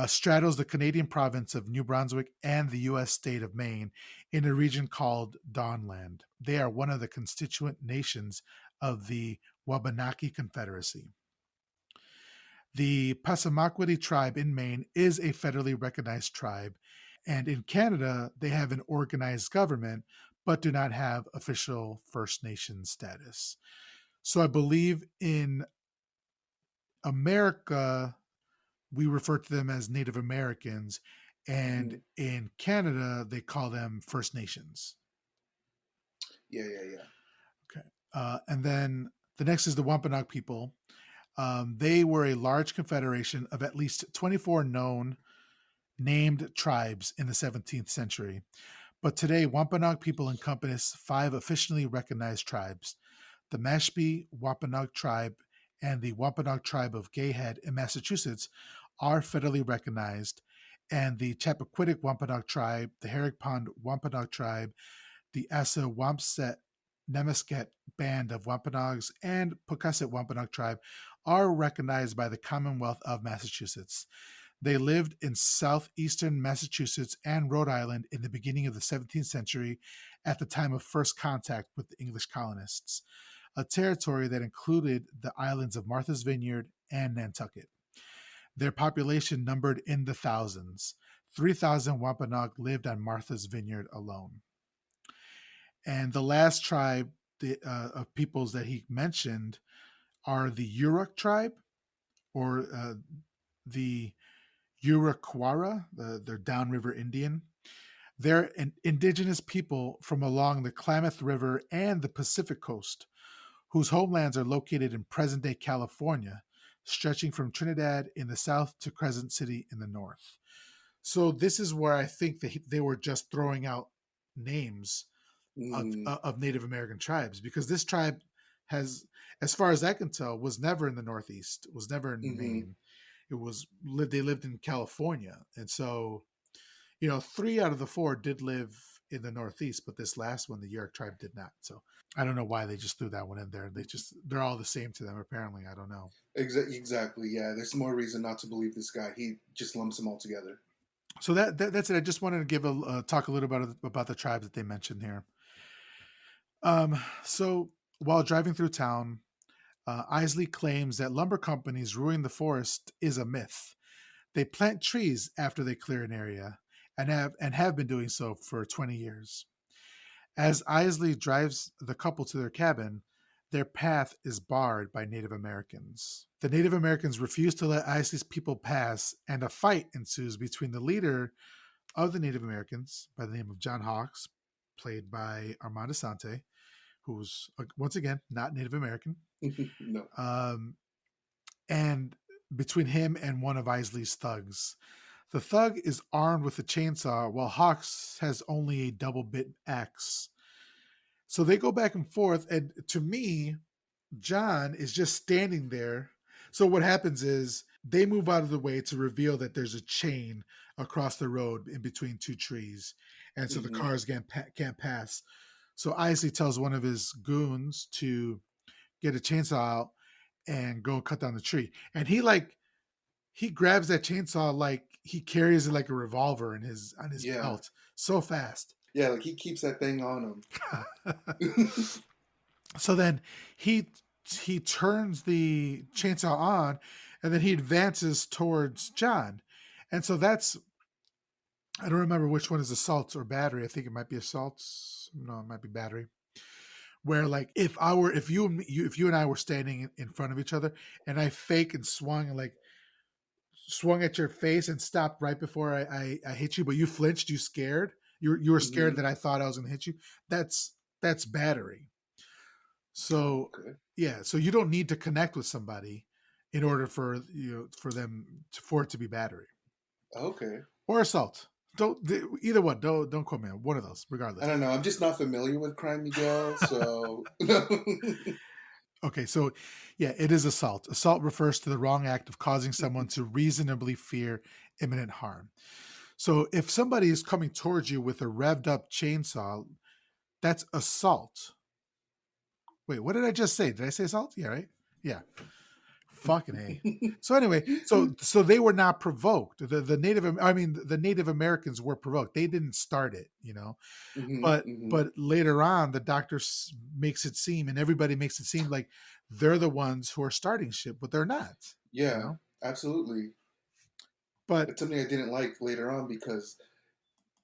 straddles the Canadian province of New Brunswick and the U.S. state of Maine in a region called Dawnland. They are one of the constituent nations of the Wabanaki Confederacy. The Passamaquoddy tribe in Maine is a federally recognized tribe, and in Canada, they have an organized government but do not have official First Nation status. So I believe in America, we refer to them as Native Americans, and Mm-hmm. in Canada, they call them First Nations. Yeah, yeah, yeah. Okay. And then the next is the Wampanoag people. They were a large confederation of at least 24 known named tribes in the 17th century. But today, Wampanoag people encompass 5 officially recognized tribes: the Mashpee Wampanoag tribe and the Wampanoag tribe of Gayhead in Massachusetts are federally recognized, and the Chappaquiddick Wampanoag tribe, the Herrick Pond Wampanoag tribe, the Assawampset Nemusket Band of Wampanoags, and Pocasset Wampanoag tribe are recognized by the Commonwealth of Massachusetts. They lived in southeastern Massachusetts and Rhode Island in the beginning of the 17th century at the time of first contact with the English colonists, a territory that included the islands of Martha's Vineyard and Nantucket. Their population numbered in the thousands. 3,000 Wampanoag lived on Martha's Vineyard alone. And the last tribe of peoples that he mentioned are the Yurok tribe, or the Yurakwara, they're downriver Indian. They're an indigenous people from along the Klamath River and the Pacific coast, whose homelands are located in present day California, stretching from Trinidad in the south to Crescent City in the north. So, this is where I think that they were just throwing out names Mm-hmm. of Native American tribes, because this tribe has, as far as I can tell, was never in the Northeast, was never in Mm-hmm. Maine. It was they lived in California, and so 3 out of the 4 did live in the Northeast, but this last one, the York tribe, did not. So I don't know why they just threw that one in there. They're all the same to them, apparently. I don't know. Exactly. Yeah. There's more reason not to believe this guy. He just lumps them all together. So that's it. I just wanted to give a talk a little about the tribes that they mentioned here. So while driving through town, Isley claims that lumber companies ruining the forest is a myth. They plant trees after they clear an area, and have been doing so for 20 years. As Isley drives the couple to their cabin, their path is barred by Native Americans. The Native Americans refuse to let Isley's people pass, and a fight ensues between the leader of the Native Americans by the name of John Hawks, played by Armand Asante, who's once again not Native American, No. um, and between him and one of Isley's thugs. The thug is armed with a chainsaw, while Hawks has only a double bit axe. So they go back and forth, and to me, John is just standing there. So what happens is they move out of the way to reveal that there's a chain across the road in between two trees, and so the Hmm. cars can't pass. So Isley tells one of his goons to get a chainsaw out and go cut down the tree, and he grabs that chainsaw like he carries it like a revolver in his on his Yeah. belt so fast. Yeah, like he keeps that thing on him. So then he he turns the chainsaw on, and then he advances towards John. And so that's, I don't remember which one is assault or battery. I think it might be assault. No, it might be battery. Where like if you and I were standing in front of each other, and I fake and swung at your face and stopped right before I hit you, but you flinched, you scared, you were scared Hmm. that I thought I was gonna hit you. That's battery. So Okay. yeah, so you don't need to connect with somebody in order for for it to be battery Okay. or assault. Don't either one. Don't quote me on one of those. I Regardless. don't know. I'm just not familiar with Crime Miguel, so. Okay, so yeah, it is assault. Assault refers to the wrong act of causing someone to reasonably fear imminent harm. So if somebody is coming towards you with a revved up chainsaw, that's assault. Wait, what did I just say? Did I say assault? Yeah, right? Yeah. Fucking A. So anyway, so they were not provoked. The Native Americans were provoked. They didn't start it, Hmm. But later on, the doctor makes it seem, and everybody makes it seem like they're the ones who are starting shit, but they're not, you Yeah, know. absolutely. But It's something I didn't like later on because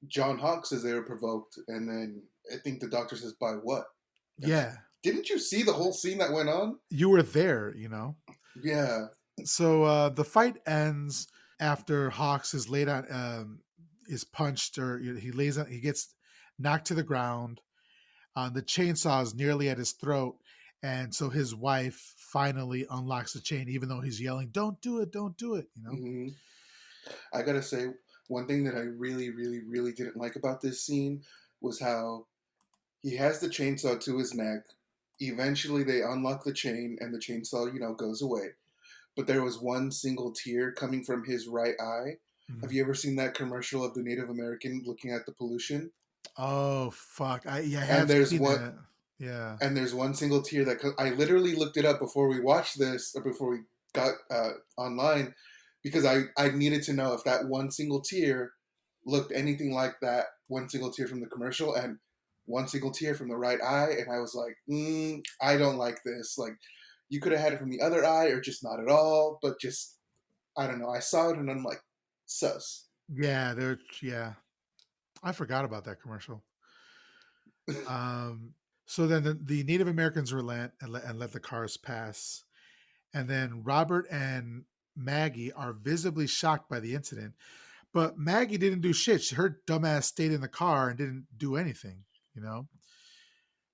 John Hawk says they were provoked, and then I think the doctor says, "By what?" And yeah, didn't you see the whole scene that went on? you were there. Yeah. So the fight ends after Hawks is laid on, is punched, or he lays on, he gets knocked to the ground. The chainsaw is nearly at his throat, and so his wife finally unlocks the chain, even though he's yelling, "Don't do it! Don't do it!" Hmm. I gotta say, one thing that I really, really, really didn't like about this scene was how he has the chainsaw to his neck. Eventually, they unlock the chain, and the chainsaw, goes away. But there was one single tear coming from his right eye. Have Mhm. you ever seen that commercial of the Native American looking at the pollution? Oh fuck! I And have there's seen one, that. Yeah, and there's one single tear that I literally looked it up before we watched this or before we got online because I needed to know if that one single tear looked anything like that one single tear from the commercial and one single tear from the right eye, and I was like, I don't like this. Like, you could have had it from the other eye or just not at all, but just I don't know. I saw it and I'm like, sus. yeah. I forgot about that commercial. Um, so then the Native Americans relent and let the cars pass. And then Robert and Maggie are visibly shocked by the incident. But Maggie didn't do shit. Her dumbass stayed in the car and didn't do anything, you know,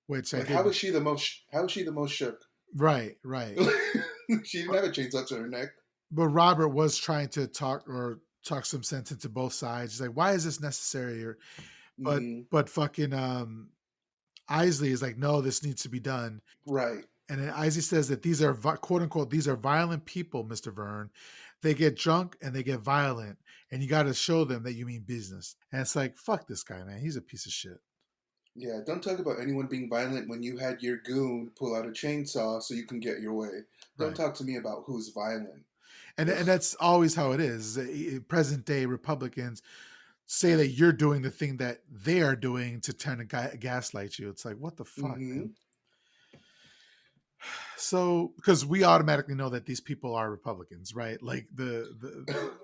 which I Like, how didn't. is she the most? How is she the most shook? Right, right. She didn't But, have a chainsaw to her neck. but Robert was trying to talk some sense into both sides. He's like, why is this necessary? But Hmm. but fucking Isley is like, no, this needs to be done. Right. And then Isley says that these are quote unquote these are violent people, Mr. Verne. They get drunk and they get violent, and you got to show them that you mean business. And it's like, fuck this guy, man. He's a piece of shit. Yeah, don't talk about anyone being violent when you had your goon pull out a chainsaw so you can get your way. Don't Right. talk to me about who's violent. And Ugh. that's always how it is. Present day Republicans, say that you're doing the thing that they are doing to try to gaslight you. It's like, what the fuck, man? Hmm. So, because we automatically know that these people are Republicans, right? Like the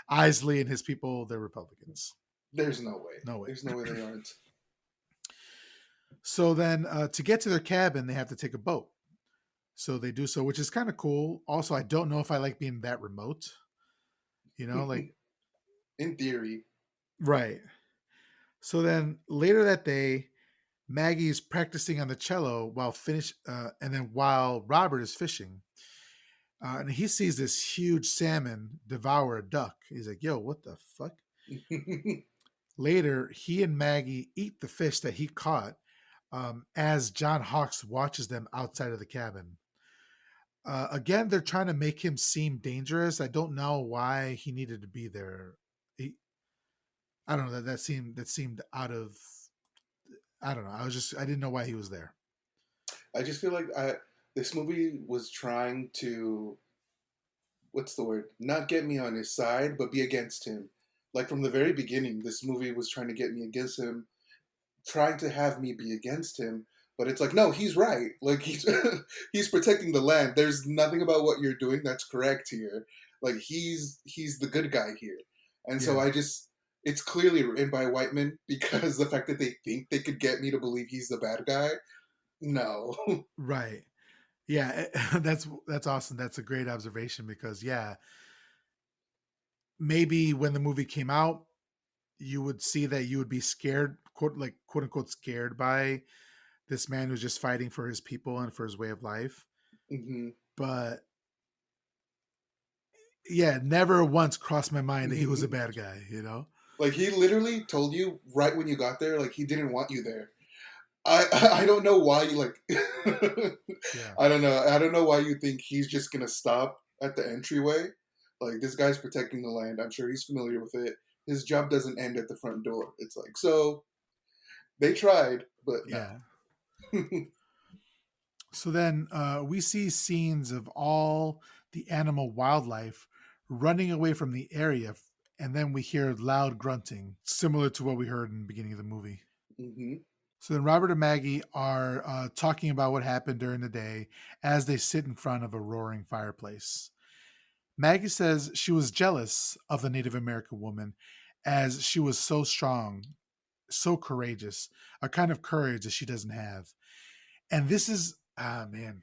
Isley and his people, they're Republicans. There's no way. No way. There's no way they aren't. So then, to get to their cabin, they have to take a boat. So they do so, which is kind of cool. Also, I don't know if I like being that remote. Like In theory. right. So then later that day, Maggie's practicing on the cello and then while Robert is fishing, and he sees this huge salmon devour a duck. He's like, "Yo, what the fuck?" Later, he and Maggie eat the fish that he caught, as John Hawkes watches them outside of the cabin. Again, they're trying to make him seem dangerous. I don't know why he needed to be there. He, I don't know that seemed out of. I don't know. I didn't know why he was there. I just feel like this movie was trying to, what's the word? Not get me on his side, but be against him. Like from the very beginning, this movie was trying to get me against him, trying to have me be against him. But it's like, no, he's right. Like he's he's protecting the land. There's nothing about what you're doing that's correct here. Like he's the good guy here. And so Yeah. I just, it's clearly written by Whiteman because the fact that they think they could get me to believe he's the bad guy, no. Right. Yeah. That's awesome. That's a great observation because yeah, maybe when the movie came out, you would see that you would be scared, quote unquote scared by this man who's just fighting for his people and for his way of life. Hmm. But yeah, never once crossed my mind that he was a bad guy. Like he literally told you right when you got there, like he didn't want you there. I don't know why you like. Yeah. I don't know. I don't know why you think he's just gonna stop at the entryway. Like this guy's protecting the land. I'm sure he's familiar with it. His job doesn't end at the front door. It's like so they tried, but no. Yeah. So then we see scenes of all the animal wildlife running away from the area, and then we hear loud grunting, similar to what we heard in the beginning of the movie. Hmm. So then Robert and Maggie are talking about what happened during the day as they sit in front of a roaring fireplace. Maggie says she was jealous of the Native American woman as she was so strong, so courageous, a kind of courage that she doesn't have. And this is, man,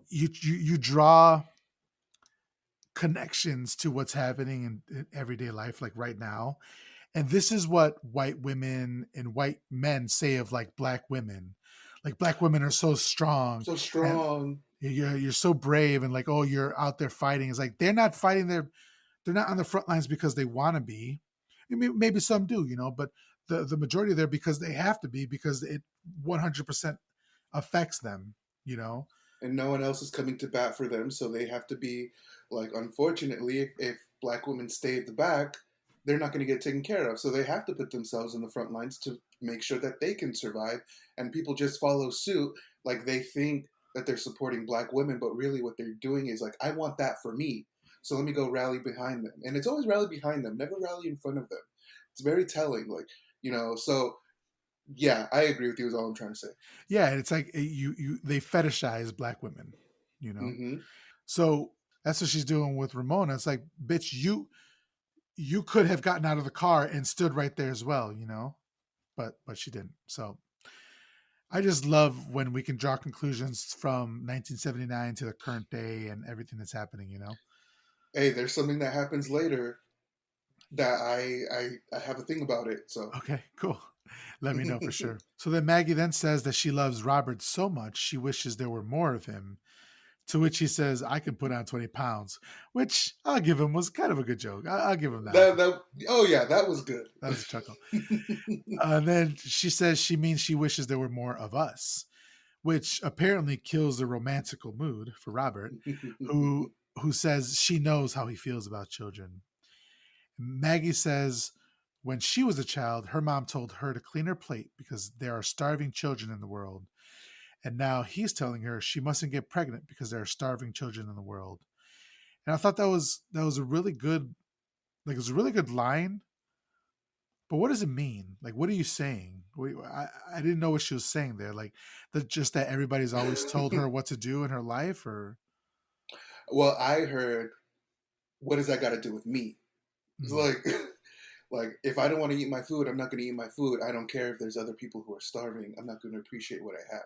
you draw connections to what's happening in everyday life, like right now. And this is what white women and white men say of like black women. Like black women are so strong So and strong. you're so brave and like, oh, you're out there fighting. It's like they're not fighting they're not on the front lines because they want to be. I mean, maybe some do, but the majority are there because they have to be because it 100% affects them. And no one else is coming to bat for them, so they have to be like. Unfortunately, if black women stay at the back, they're not going to get taken care of. So they have to put themselves in the front lines to make sure that they can survive. And people just follow suit, like they think that they're supporting black women, but really what they're doing is like, I want that for me. So let me go rally behind them. And it's always rally behind them, never rally in front of them. It's very telling, So yeah, I agree with you. Is all I'm trying to say. Yeah, it's like you they fetishize black women. Hmm. So that's what she's doing with Ramona. It's like, bitch, you could have gotten out of the car and stood right there as well. But she didn't. So I just love when we can draw conclusions from 1979 to the current day and everything that's happening. Hey, there's something that happens later that I have a thing about it. So Okay, cool. Let me know for sure. So then Maggie then says that she loves Robert so much she wishes there were more of him. To which he says, "I can put on 20 pounds," which I'll give him was kind of a good joke. I'll give him that one. that oh yeah, that was good. That was a chuckle. And then she says she means she wishes there were more of us, which apparently kills the romantical mood for Robert, who says she knows how he feels about children. Maggie says when she was a child, her mom told her to clean her plate because there are starving children in the world. And now he's telling her she mustn't get pregnant because there are starving children in the world. And I thought that was a really good, like, it was a really good line. But what does it mean? Like, what are you saying? I didn't know what she was saying there. Like, just that everybody's always told her what to do in her life, or Well, I heard, what does that got to do with me? It's mm, like, like if I don't want to eat my food, I'm not going to eat my food. I don't care if there's other people who are starving. I'm not going to appreciate what I have.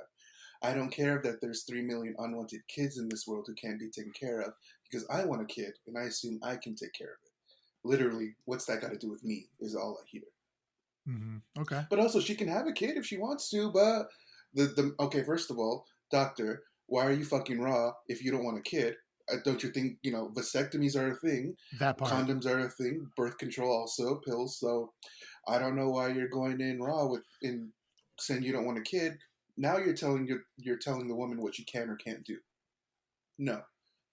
I don't care that there's 3 million unwanted kids in this world who can't be taken care of because I want a kid and I assume I can take care of it. Literally, what's that got to do with me is all I hear. okay, But also, she can have a kid if she wants to. But the okay, first of all, doctor, why are you fucking raw if you don't want a kid? Don't you think vasectomies are a thing, that part. condoms are a thing, birth control also, pills. So I don't know why you're going in raw with in saying you don't want a kid. Now you're telling the woman what she can or can't do. No.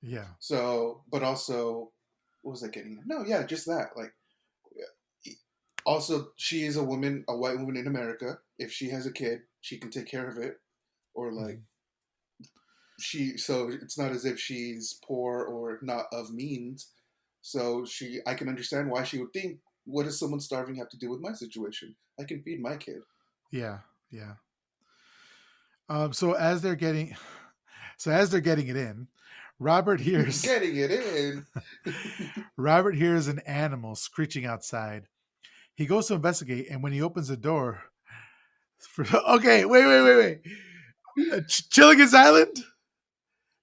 Yeah, So, but also, what was I getting at? No, yeah, just that. Like, also, she is a woman, a white woman in America. If she has a kid, she can take care of it. Or like hmm so it's not as if she's poor or not of means. So I can understand why she would think, what does someone starving have to do with my situation? I can feed my kid. yeah, yeah. So as they're getting, so as they're getting it in, Robert hears Getting it in. Robert hears an animal screeching outside. He goes to investigate, and when he opens the door, okay, wait. Chilligan's Island?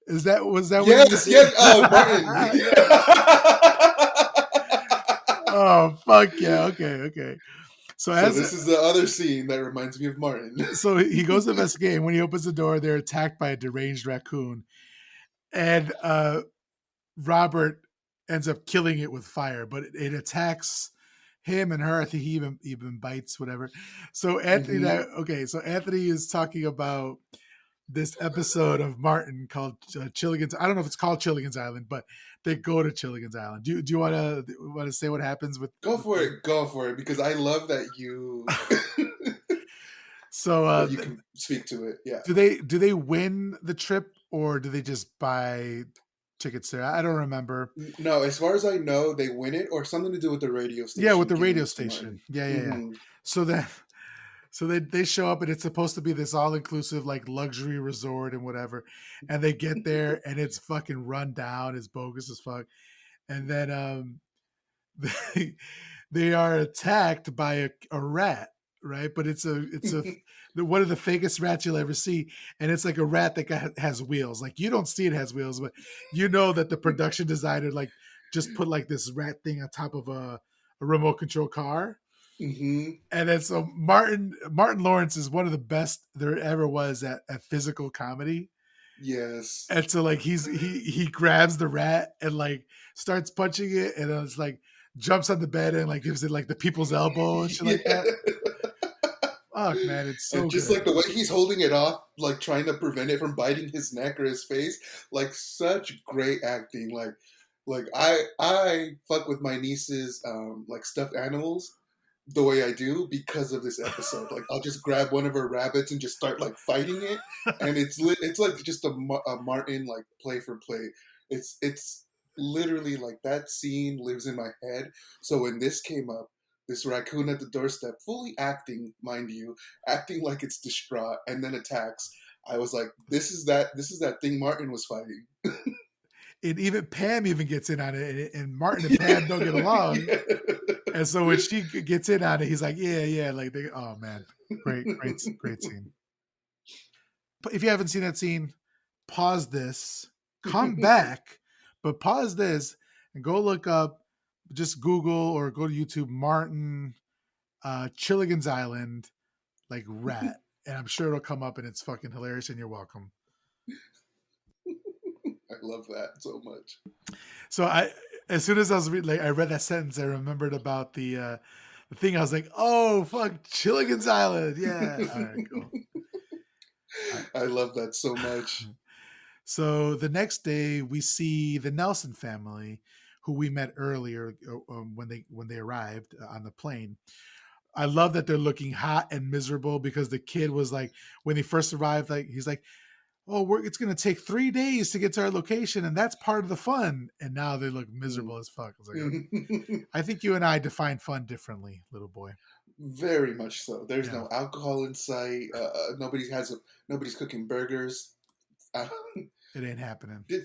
Was that what he was Yes, saying? yes. Oh, Martin. Oh fuck yeah! Okay. So So as this is the other scene that reminds me of Martin. so he goes to investigate, and when he opens the door, they're attacked by a deranged raccoon, and Robert ends up killing it with fire, but it attacks him and her. I think he even bites whatever. So Anthony, Hmm. so Anthony is talking about this episode of Martin called Chilligan's. I don't know if it's called Chilligan's Island, but they go to Chilligan's Island. Do you want to say what happens with the, Go for it, because I love that you so that you can speak to it. Yeah. do they win the trip, or do they just buy tickets there? I don't remember. No, as far as I know, they win it or something to do with the radio Yeah, with station the giving radio it to station. Martin. Yeah. Hmm. So then so they show up, and it's supposed to be this all inclusive like luxury resort and whatever. And they get there, and it's fucking run down, it's bogus as fuck. And then they, they are attacked by a rat, right? But it's a one of the fakest rats you'll ever see, and it's like a rat that has wheels. Like, you don't see it has wheels, but you know that the production designer like just put like this rat thing on top of a remote control car. Hmm. And then so Martin Lawrence is one of the best there ever was at physical comedy. Yes. And so like he grabs the rat and like starts punching it, and then it's like jumps on the bed and like gives it like the people's elbow and shit like Yeah. that. Fuck man, it's And so just good. like the way he's holding it off, like trying to prevent it from biting his neck or his face, like such great acting. Like I fuck with my niece's like stuffed animals the way I do because of this episode. Like I'll just grab one of her rabbits and just start like fighting it, and it's like just a Martin like play for play. It's literally like that scene lives in my head. So when this came up, this raccoon at the doorstep, fully acting, mind you, acting like it's distraught, and then attacks. I was like, this is that thing Martin was fighting. And even Pam even gets in on it, and Martin and Pam don't get along. And so when she gets in on it, he's like, yeah, like oh man, great scene. But if you haven't seen that scene, pause this, come back, but pause this and go look up, just Google or go to YouTube Martin Chilligan's Island, like rat. And I'm sure it'll come up, and it's fucking hilarious, and you're welcome. I love that so much. So as soon as I read that sentence, I remembered about the thing. I was like, oh fuck, Chilligan's Island, yeah. All right, cool. All right. I love that so much. So the next day, we see the Nelson family, who we met earlier when they arrived on the plane. I love that they're looking hot and miserable because the kid was like, when he first arrived, like he's like, oh, it's going to take 3 days to get to our location, and that's part of the fun. And now they look miserable as fuck. I was like, okay. Mm. I think you and I define fun differently, little boy. Very much so. There's Yeah, no alcohol in sight. Nobody's cooking burgers. Uh, it ain't happening. di-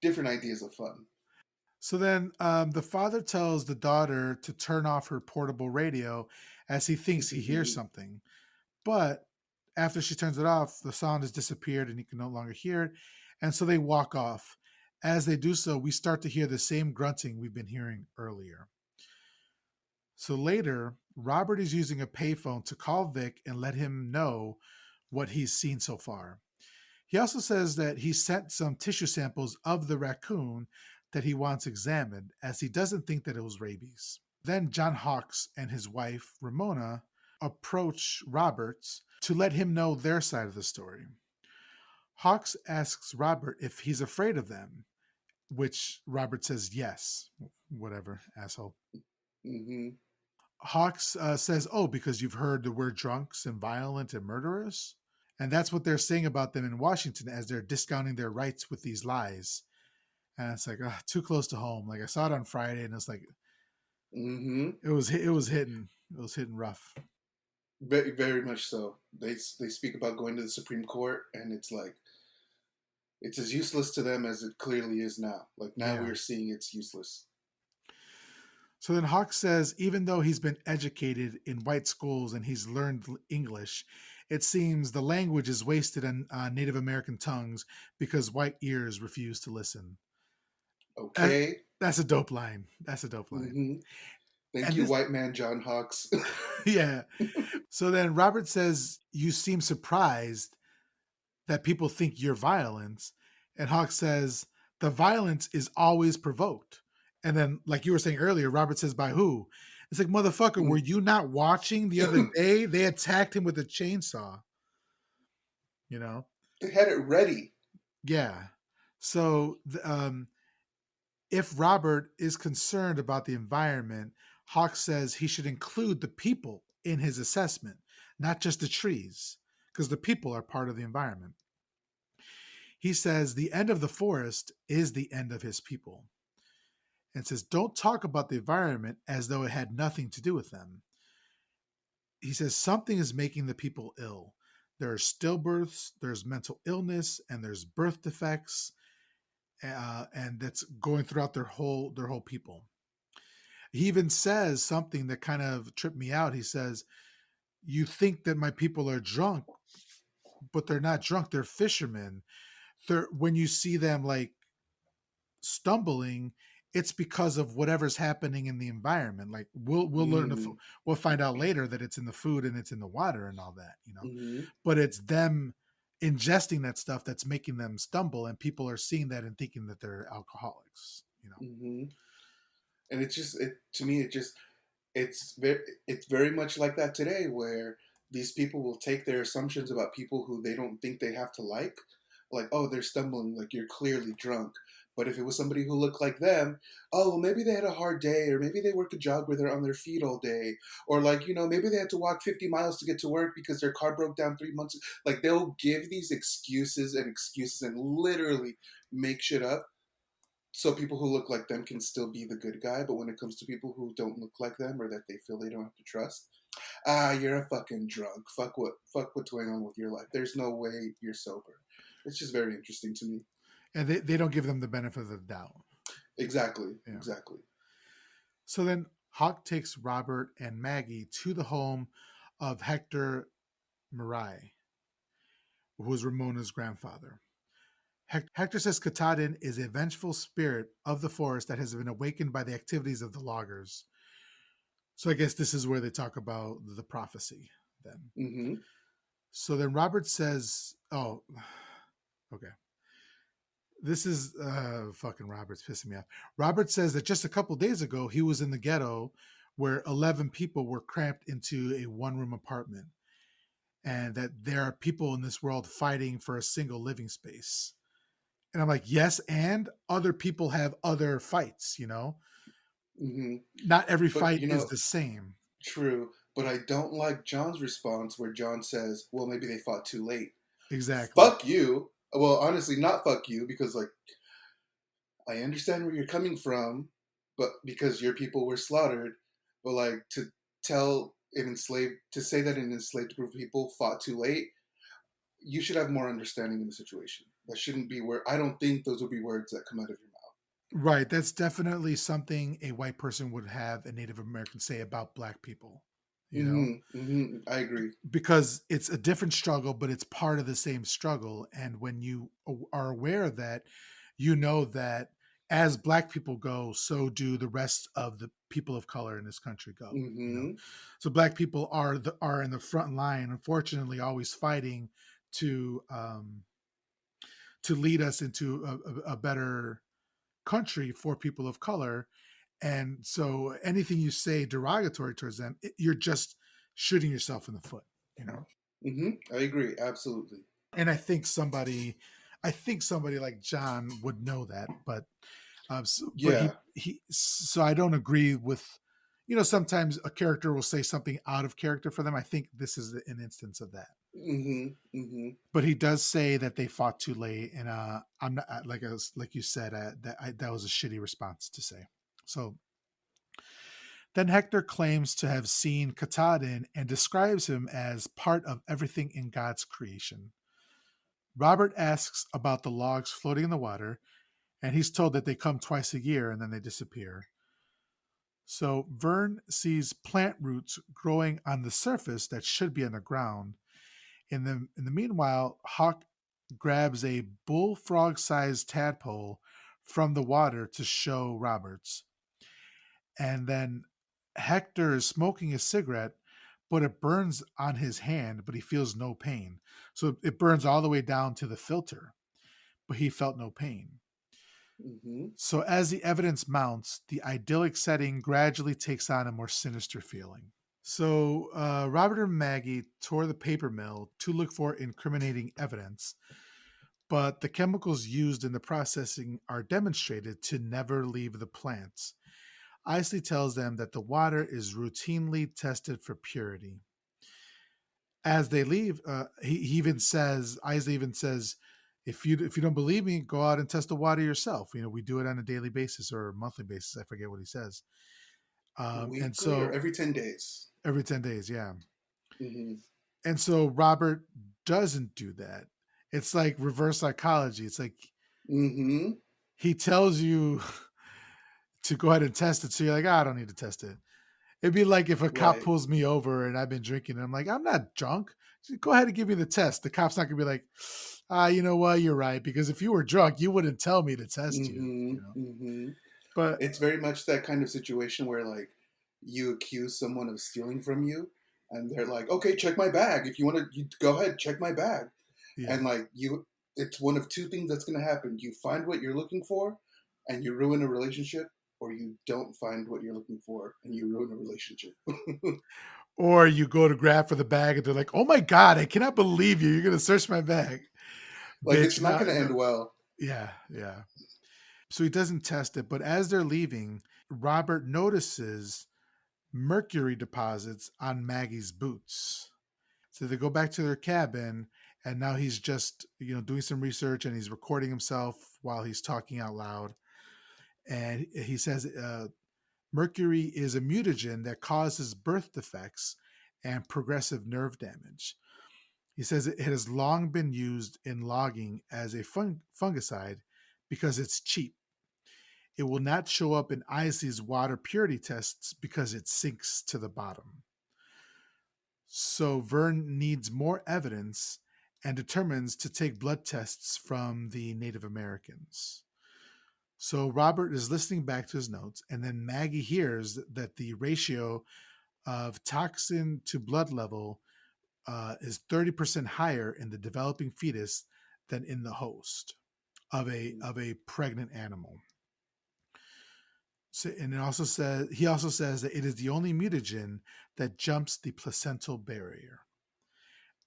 different ideas of fun. So then the father tells the daughter to turn off her portable radio as he thinks he hears something. But after she turns it off, the sound has disappeared and he can no longer hear it. And so they walk off. As they do so, we start to hear the same grunting we've been hearing earlier. So later, Robert is using a payphone to call Vic and let him know what he's seen so far. He also says that he sent some tissue samples of the raccoon that he wants examined, as he doesn't think that it was rabies. Then John Hawkes and his wife, Ramona, approach Roberts to let him know their side of the story. Hawkes asks Robert if he's afraid of them, which Robert says yes. Whatever, asshole. Hmm. Hawkes says, oh, because you've heard the word drunks and violent and murderers? And that's what they're saying about them in Washington as they're discounting their rights with these lies. And it's like too close to home. Like I saw it on Friday, and it's like Hmm. it was hitting rough. Very, very much so. They speak about going to the Supreme Court, and it's like it's as useless to them as it clearly is now. Like now Yeah. we're seeing it's useless. So then Hawk says, even though he's been educated in white schools and he's learned English, it seems the language is wasted on Native American tongues because white ears refuse to listen. That, Okay. that's a dope line. That's a dope line. Hmm. Thank And you, this, white man John Hawks. yeah. So then Robert says, you seem surprised that people think you're violent. And Hawk says, the violence is always provoked. And then, like you were saying earlier, Robert says, by who? It's like, motherfucker, were you not watching the other day? They attacked him with a chainsaw, you know? They had it ready. Yeah. So, if Robert is concerned about the environment, Hawk says he should include the people in his assessment, not just the trees, because the people are part of the environment. He says the end of the forest is the end of his people, and says don't talk about the environment as though it had nothing to do with them. He says something is making the people ill. There are stillbirths, there's mental illness, and there's birth defects, and that's going throughout their whole people. He even says something that kind of tripped me out. He says, "You think that my people are drunk, but they're not drunk. They're fishermen. When you see them like stumbling, it's because of whatever's happening in the environment. Like we'll learn Mm-hmm. we'll find out later that it's in the food and it's in the water and all that. Mm-hmm. But it's them ingesting that stuff that's making them stumble, and people are seeing that and thinking that they're alcoholics. Mm-hmm. And it's just it to me. It's very much like that today, where these people will take their assumptions about people who they don't think they have to like, oh, they're stumbling, like you're clearly drunk. But if it was somebody who looked like them, oh, well, maybe they had a hard day, or maybe they work a job where they're on their feet all day, or like, maybe they had to walk 50 miles to get to work because their car broke down 3 months. Like they'll give these excuses and literally make shit up so people who look like them can still be the good guy. But when it comes to people who don't look like them or that they feel they don't have to trust, you're a fucking drunk. Fuck what's going on with your life. There's no way you're sober. It's just very interesting to me. And they don't give them the benefit of the doubt. Exactly. Yeah. Exactly. So then Hawk takes Robert and Maggie to the home of Hector Marai, who was Ramona's grandfather. Hector says Katahdin is a vengeful spirit of the forest that has been awakened by the activities of the loggers. So I guess this is where they talk about the prophecy then. Mm-hmm. So then Robert says, oh, okay. This is fucking Robert's pissing me off. Robert says that just a couple days ago, he was in the ghetto where 11 people were cramped into a one room apartment, and that there are people in this world fighting for a single living space. And I'm like, yes, and other people have other fights. Mm-hmm. Not every But fight is the same. true. But I don't like John's response where John says, "Well, maybe they fought too late." Exactly. Fuck you. Well, honestly, not fuck you because like I understand where you're coming from, but because your people were slaughtered, but like to tell an enslaved to say that an enslaved group of people fought too late, you should have more understanding in the situation. That shouldn't be where I don't think those would be words that come out of your mouth. Right. That's definitely something a white person would have a Native American say about black people, you know, I agree. because it's a different struggle, but it's part of the same struggle. And when you are aware of that, you know that as black people go, so do the rest of the people of color in this country go, you know. Mm-hmm. So black people are in the front line, unfortunately, always fighting to um, to lead us into a better country for people of color. And so anything you say derogatory towards them, you're just shooting yourself in the foot, you know. I agree. Absolutely. And I think somebody like John would know that, but but Yeah. so I don't agree with, you know, sometimes a character will say something out of character for them. I think this is an instance of that. Mm-hmm. Mm-hmm. But he does say that they fought too late, and I'm not like you said, that was a shitty response to say. So then Hector claims to have seen Katahdin and describes him as part of everything in God's creation. Robert asks about the logs floating in the water, and he's told that they come twice a year and then they disappear. So Vern sees plant roots growing on the surface that should be on the ground. In the meanwhile, Hawk grabs a bullfrog-sized tadpole from the water to show Roberts. And then Hector is smoking a cigarette, but it burns on his hand, but he feels no pain. So it burns all the way down to the filter, but he felt no pain. Mm-hmm. So as the evidence mounts, the idyllic setting gradually takes on a more sinister feeling. So Robert and Maggie tour the paper mill to look for incriminating evidence, but the chemicals used in the processing are demonstrated to never leave the plants. Isley tells them that the water is routinely tested for purity. As they leave, he even says, Isley even says, if you don't believe me, go out and test the water yourself. You know, we do it on a daily basis or a monthly basis. I forget what he says. And Weekly or so every 10 days. every 10 days, yeah. Mm-hmm. And so Robert doesn't do that. It's like reverse psychology. It's like Mm-hmm. he tells you to go ahead and test it, so you're like, I don't need to test it. It'd be like if a cop Right. pulls me over and I've been drinking and I'm like, I'm not drunk. Just go ahead and give me the test. The cop's not gonna be like, you know what, you're right. Because if you were drunk, you wouldn't tell me to test you, Mm-hmm. you know. Mm-hmm. But It's very much that kind of situation where like you accuse someone of stealing from you and they're like, okay, check my bag. If you want to, you go ahead, check my bag. yeah. And like it's one of two things that's going to happen. You find what you're looking for and you ruin a relationship, or you don't find what you're looking for and you ruin a relationship. Or you go to grab for the bag and they're like, oh my God, I cannot believe you. You're gonna search my bag. Like it's Bitch, not no, going to no. end well. Yeah, yeah. So he doesn't test it, but as they're leaving, Robert notices mercury deposits on Maggie's boots. So they go back to their cabin, and now he's just, you know, doing some research and he's recording himself while he's talking out loud. And he says mercury is a mutagen that causes birth defects and progressive nerve damage. He says it has long been used in logging as a fungicide because it's cheap. It will not show up in Isley's water purity tests because it sinks to the bottom. So Vern needs more evidence and determines to take blood tests from the Native Americans. So Robert is listening back to his notes, and then Maggie hears that the ratio of toxin to blood level is 30% higher in the developing fetus than in the host of a pregnant animal. So, and he also says that it is the only mutagen that jumps the placental barrier.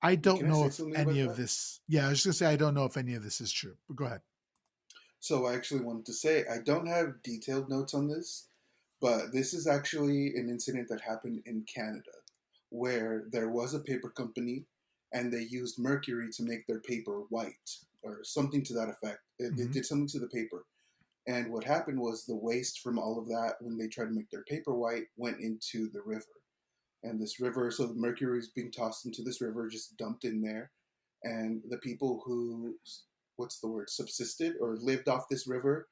I don't Can I know say if something any about of that? this. Yeah, I was just gonna say I don't know if any of this is true. But go ahead. So I actually wanted to say I don't have detailed notes on this, but this is actually an incident that happened in Canada where there was a paper company and they used mercury to make their paper white. or something to that effect. It Mm-hmm. did something to the paper. And what happened was the waste from all of that, when they tried to make their paper white, went into the river. And this river, so the mercury is being tossed into this river, just dumped in there. And the people who, what's the word, subsisted or lived off this river,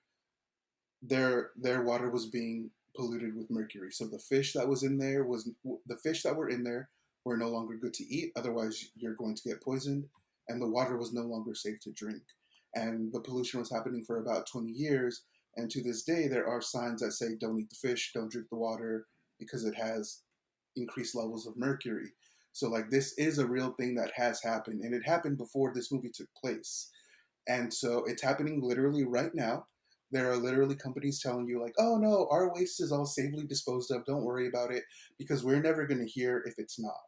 their water was being polluted with mercury. So the fish that was in there was the fish that were in there were no longer good to eat. Otherwise, you're going to get poisoned, and the water was no longer safe to drink. And the pollution was happening for about 20 years. And to this day, there are signs that say, "Don't eat the fish, don't drink the water, because it has increased levels of mercury." So, like, this is a real thing that has happened, and it happened before this movie took place. And so it's happening literally right now. There are literally companies telling you, like, "Oh no, our waste is all safely disposed of. Don't worry about it," because we're never going to hear if it's not.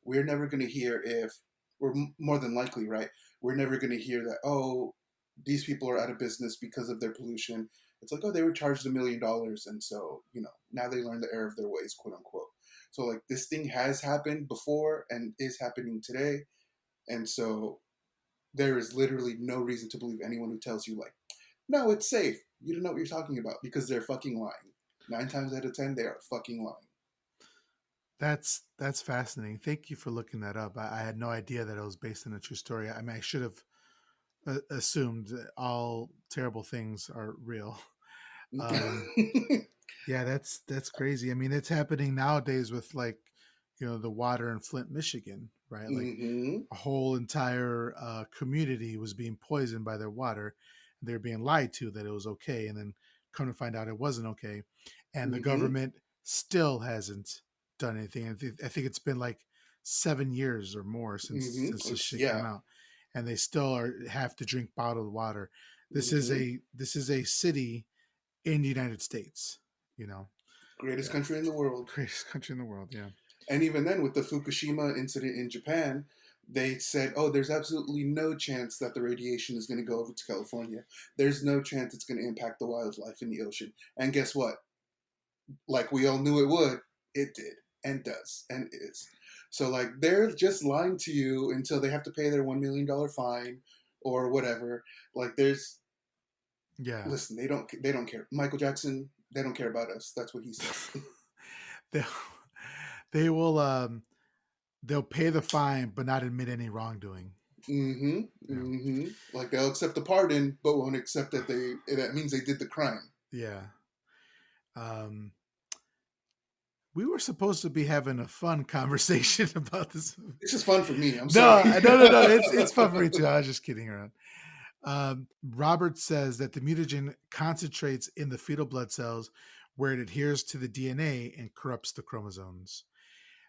We're never going to hear if we're more than likely, right? We're never going to hear that, "Oh, these people are out of business because of their pollution." It's like, "Oh, they were charged $1 million, and so now they learn the error of their ways, quote unquote." So like this thing has happened before and is happening today, and so there is literally no reason to believe anyone who tells you, like, "No, it's safe." You don't know what you're talking about, because they're fucking lying. 9 times out of 10, they are fucking lying. That's fascinating. Thank you for looking that up. I had no idea that it was based on a true story. I mean, I should have assumed that all terrible things are real. Um, yeah, that's crazy. I mean, it's happening nowadays with like, the water in Flint, Michigan, right? Like Mm-hmm. a whole entire community was being poisoned by their water. They're being lied to that it was okay, and then come to find out it wasn't okay. And the Mm-hmm. government still hasn't done anything. I think it's been like 7 years or more since Mm-hmm. this It's shit came yeah. out, and they still have to drink bottled water. Mm-hmm. This is a city in the United States. You know, Greatest yeah, country in the world. greatest country in the world. Yeah, And even then, with the Fukushima incident in Japan, they said, "Oh, there's absolutely no chance that the radiation is going to go over to California. There's no chance it's going to impact the wildlife in the ocean." And guess what? Like we all knew it would, it did and does and is. So like they're just lying to you until they have to pay their $1 million fine or whatever. Like there's yeah. listen, they don't care. Michael Jackson, they don't care about us. That's what he said. they they will they'll pay the fine but not admit any wrongdoing. Mm-hmm. Yeah, Mm-hmm. Like they'll accept the pardon, but won't accept that that means they did the crime. yeah. Um, we were supposed to be having a fun conversation about this movie. It's just fun for me. I'm No, sorry. no, no, no. It's fun for me too. I was just kidding around. Robert says that the mutagen concentrates in the fetal blood cells where it adheres to the DNA and corrupts the chromosomes.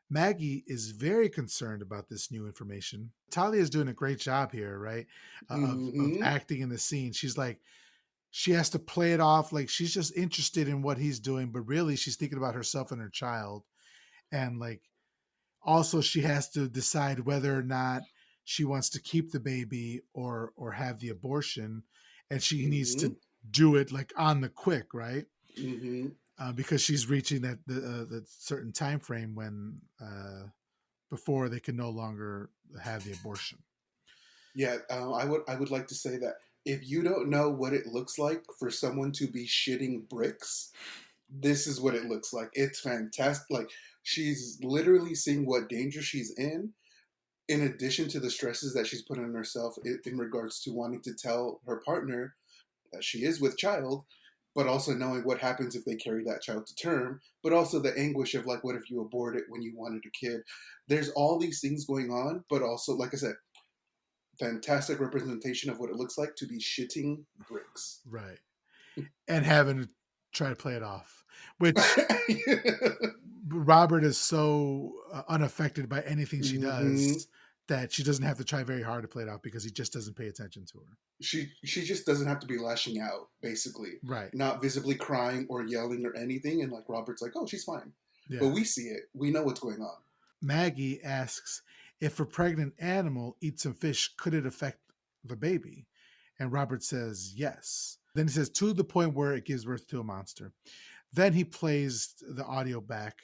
Maggie is very concerned about this new information. Talia is doing a great job here, right? Of Mm-hmm. acting in the scene. She's like, she has to play it off like she's just interested in what he's doing, but really she's thinking about herself and her child. And like, also she has to decide whether or not she wants to keep the baby or have the abortion, and she needs Mm-hmm. to do it like on the quick, right? Mm-hmm. Because she's reaching the certain time frame when before they can no longer have the abortion. Yeah, I would like to say that if you don't know what it looks like for someone to be shitting bricks, this is what it looks like. It's fantastic. Like she's literally seeing what danger she's in addition to the stresses that she's putting on herself in regards to wanting to tell her partner that she is with child, but also knowing what happens if they carry that child to term, but also the anguish of like, what if you abort it when you wanted a kid? There's all these things going on, but also, like I said, fantastic representation of what it looks like to be shitting bricks. Right. And having to try to play it off, which Robert is so unaffected by anything she Mm-hmm. does that she doesn't have to try very hard to play it off because he just doesn't pay attention to her. She just doesn't have to be lashing out, basically, Right. not visibly crying or yelling or anything. And like Robert's like, "Oh, she's fine," but Yeah. we see it. We know what's going on. Maggie asks if a pregnant animal eats some fish, could it affect the baby? And Robert says yes. Then he says to the point where it gives birth to a monster. Then he plays the audio back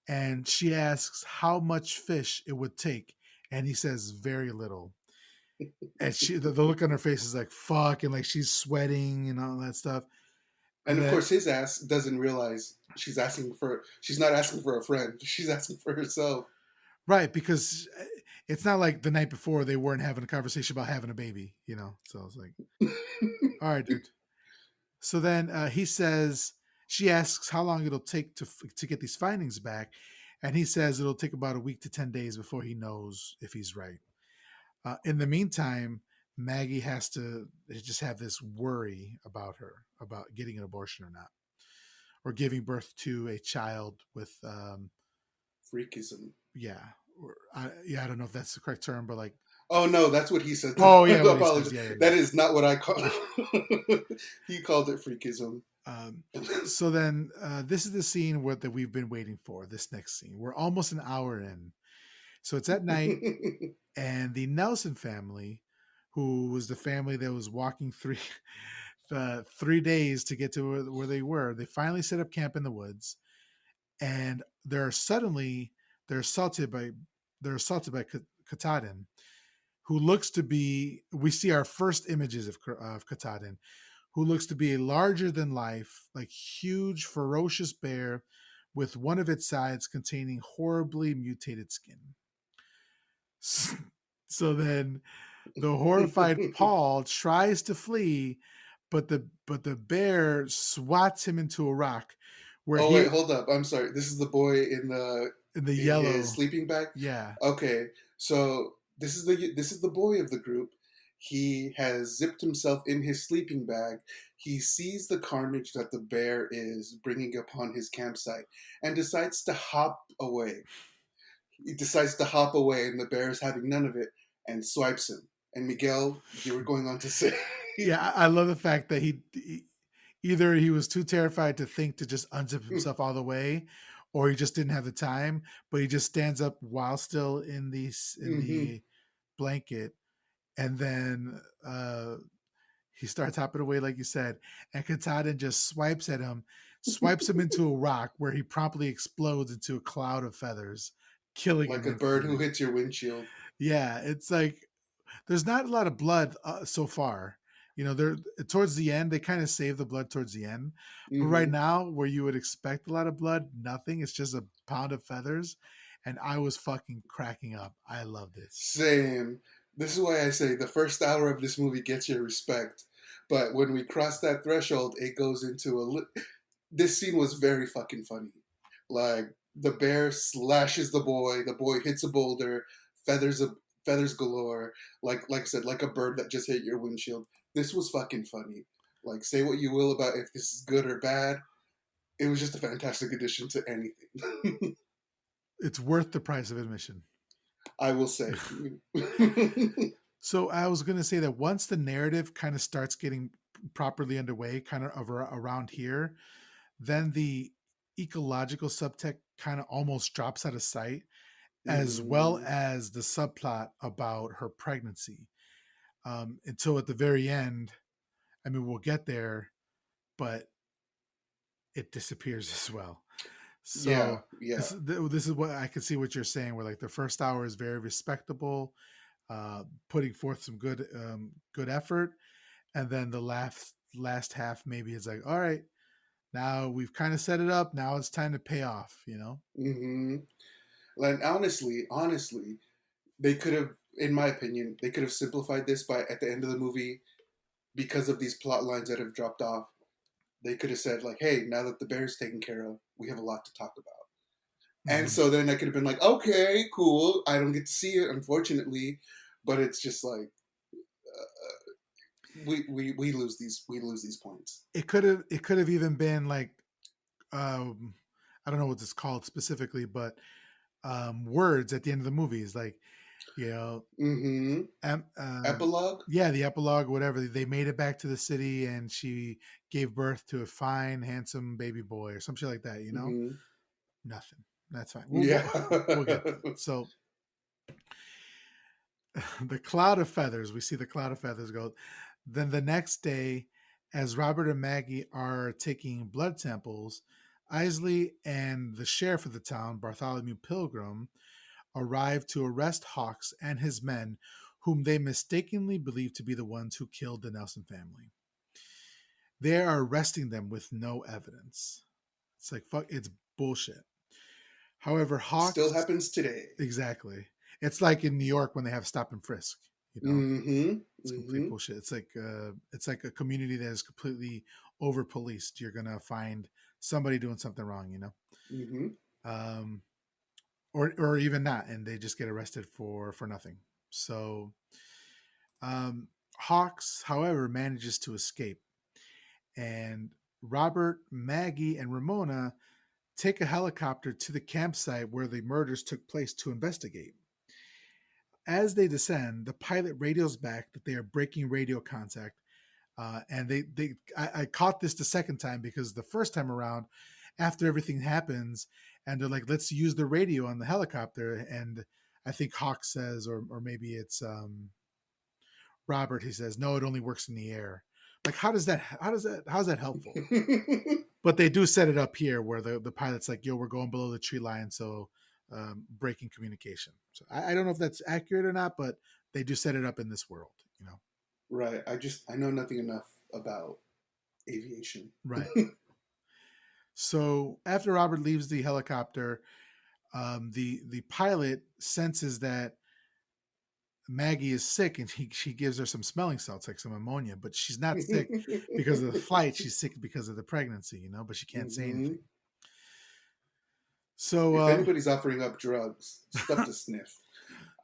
and she asks how much fish it would take. And he says very little. And the look on her face is like fuck, and like she's sweating and all that stuff. And And of then course, his ass doesn't realize she's not asking for a friend. She's asking for herself. right, because it's not like the night before they weren't having a conversation about having a baby, you know. So I was like, all right, dude. So then he says, she asks how long it'll take to get these findings back, and he says it'll take about a week to 10 days before he knows if he's right. In the meantime, Maggie has to just have this worry about her about getting an abortion or not, or giving birth to a child with, Freakism. yeah, yeah, I don't know if that's the correct term, but like, Oh no, that's what he said. oh yeah, what he says, Apologies. yeah, That yeah, is not what I call. He called it freakism. yeah. So then this is the scene that we've been waiting for. This next scene, we're almost an hour in, so it's at night, and the Nelson family, who was the family that was walking 3 days to get to where they were, they finally set up camp in the woods, and they're assaulted by Katahdin, who looks to be, we see our first images of Katahdin, who looks to be a larger than life, like huge, ferocious bear with one of its sides containing horribly mutated skin. So then the horrified Paul tries to flee, but the bear swats him into a rock where Oh wait, he, hold up. I'm sorry. This is the boy in the in his yellow, sleeping bag. yeah. Okay, so this is the boy of the group. He has zipped himself in his sleeping bag. He sees the carnage that the bear is bringing upon his campsite and decides to hop away. He decides to hop away, and the bear is having none of it and swipes him. And Miguel, you were going on to say, Yeah, I love the fact that either he was too terrified to think to just unzip himself all the way, or he just didn't have the time. But he just stands up while still in hmm the blanket, and then he starts hopping away, like you said, and Katahdin just swipes him into a rock where he promptly explodes into a cloud of feathers, killing like him a bird who instantly. hits your windshield. Yeah, it's like there's not a lot of blood so far. You know, they're towards the end. They kind of save the blood towards the end, but right hmm now, where you would expect a lot of blood, nothing. It's just a pound of feathers, and I was fucking cracking up. I loved it. Same. This is why I say the first hour of this movie gets your respect, but when we cross that threshold, it goes into this scene was very fucking funny. Like the bear slashes the boy hits a boulder, feathers a feathers galore. Like I said, like a bird that just hit your windshield. This was fucking funny. Like say what you will about if this is good or bad, it was just a fantastic addition to anything. It's worth the price of admission. I will say. So I was going to say that once the narrative kind of starts getting properly underway, kind of around here, then the ecological subtext kind of almost drops out of sight, as well hmm as the subplot about her pregnancy. Until at the very end, I mean, we'll get there, but it disappears as well. Yeah, So yeah. this is what I can see what you're saying. Where like the first hour is very respectable, putting forth some good effort, and then the last half maybe is like, all right, now we've kind of set it up. Now it's time to pay off. You know. hmm And honestly, they could have, in my opinion, they could have simplified this by at the end of the movie because of these plot lines that have dropped off. They could have said like, "Hey, now that the bear's taken care of, we have a lot to talk about." And Mm-hmm. so then I could have been like, "Okay, cool. I don't get to see it, unfortunately," but it's just like we lose these points. It could have even been like, I don't know what it's called specifically, but words at the end of the movies, like, you know, Mm-hmm. um, Epilogue. yeah, the epilogue, whatever. They made it back to the city, and she gave birth to a fine, handsome baby boy, or some shit like that. You know, Mm-hmm. nothing. That's fine. We'll Yeah. we'll, we'll get to it. So the cloud of feathers. We see the cloud of feathers go. Then the next day, as Robert and Maggie are taking blood samples, Isley and the sheriff of the town, Bartholomew Pilgrim, arrive to arrest Hawks and his men, whom they mistakenly believe to be the ones who killed the Nelson family. They are arresting them with no evidence. It's like, fuck, it's bullshit. However, Still Hawks, happens today. exactly. It's like in New York when they have stop and frisk. You know, Mm-hmm. it's complete Mm-hmm. bullshit. It's like a community that is completely over policed. You're gonna find somebody doing something wrong. You know, Mm-hmm. um, or even not, and they just get arrested for nothing. So Hawks, however, manages to escape, and Robert, Maggie, and Ramona take a helicopter to the campsite where the murders took place to investigate. As they descend, the pilot radios back that they are breaking radio contact. And I caught this the second time because the first time around, after everything happens, and they're like, "Let's use the radio on the helicopter," and I think Hawk says, or maybe it's Robert. He says, "No, it only works in the air." Like, how's that helpful? But they do set it up here where the pilot's like, "Yo, we're going below the tree line, so breaking communication." So I don't know if that's accurate or not, but they do set it up in this world, you know. Right. I know nothing enough about aviation. Right. So after Robert leaves the helicopter, the pilot senses that Maggie is sick, and she gives her some smelling salts, like some ammonia. But she's not sick because of the flight; she's sick because of the pregnancy, you know. But she can't say Mm-hmm. anything. So If anybody's offering up drugs, stuff to sniff,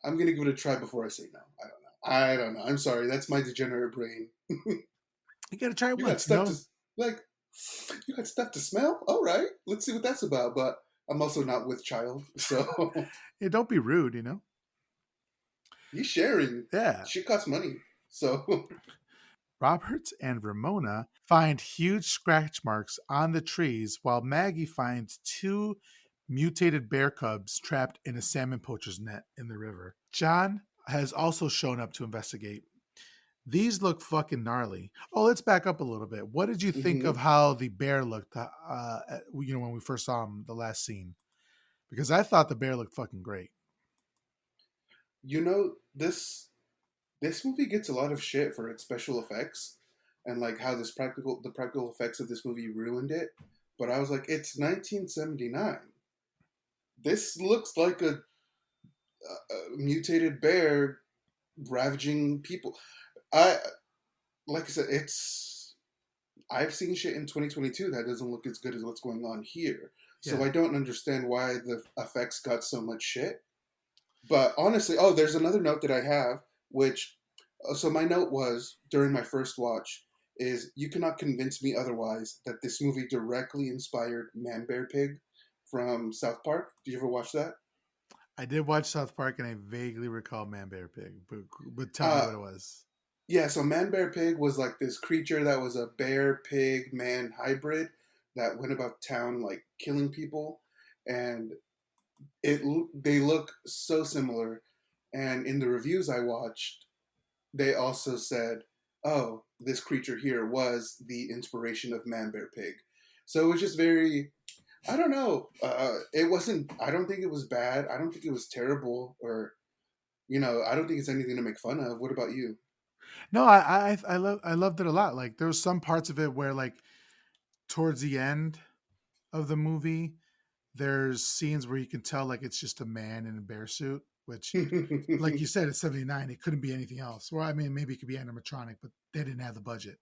I'm gonna give it a try before I say no. I don't know. I don't know. I'm sorry. That's my degenerate brain. you got to try it You got once, you stuff to know. like. You got stuff to smell. All right. Let's see what that's about. But I'm also not with child, so Yeah, don't be rude, you know. he's sharing. Yeah. Shit costs money. So Roberts and Ramona find huge scratch marks on the trees, while Maggie finds two mutated bear cubs trapped in a salmon poacher's net in the river. John has also shown up to investigate. These look fucking gnarly. Oh, let's back up a little bit. What did you think hmm of how the bear looked? When we first saw him, the last scene, because I thought the bear looked fucking great. you know this movie gets a lot of shit for its special effects and like how the practical effects of this movie ruined it. But I was like, it's 1979. This looks like a mutated bear ravaging people. I like I said, it's I've seen shit in 2022 that doesn't look as good as what's going on here. So Yeah, I don't understand why the effects got so much shit. But honestly, oh, there's another note that I have, which so my note was during my first watch is you cannot convince me otherwise that this movie directly inspired Man Bear Pig from South Park. Did you ever watch that? I did watch South Park, and I vaguely recall Man Bear Pig, but tell me Uh, what it was. yeah, so Man Bear Pig was like this creature that was a bear pig man hybrid that went about town like killing people, and it they look so similar. And in the reviews I watched, they also said, "Oh, this creature here was the inspiration of Man Bear Pig." So it was just very, I don't know. It wasn't. I don't think it was bad. I don't think it was terrible, or I don't think it's anything to make fun of. What about you? No, I loved it a lot. Like there was some parts of it where like towards the end of the movie, there's scenes where you can tell like it's just a man in a bear suit, which like you said, it's 79. It couldn't be anything else. Well, I mean, maybe it could be animatronic, but they didn't have the budget.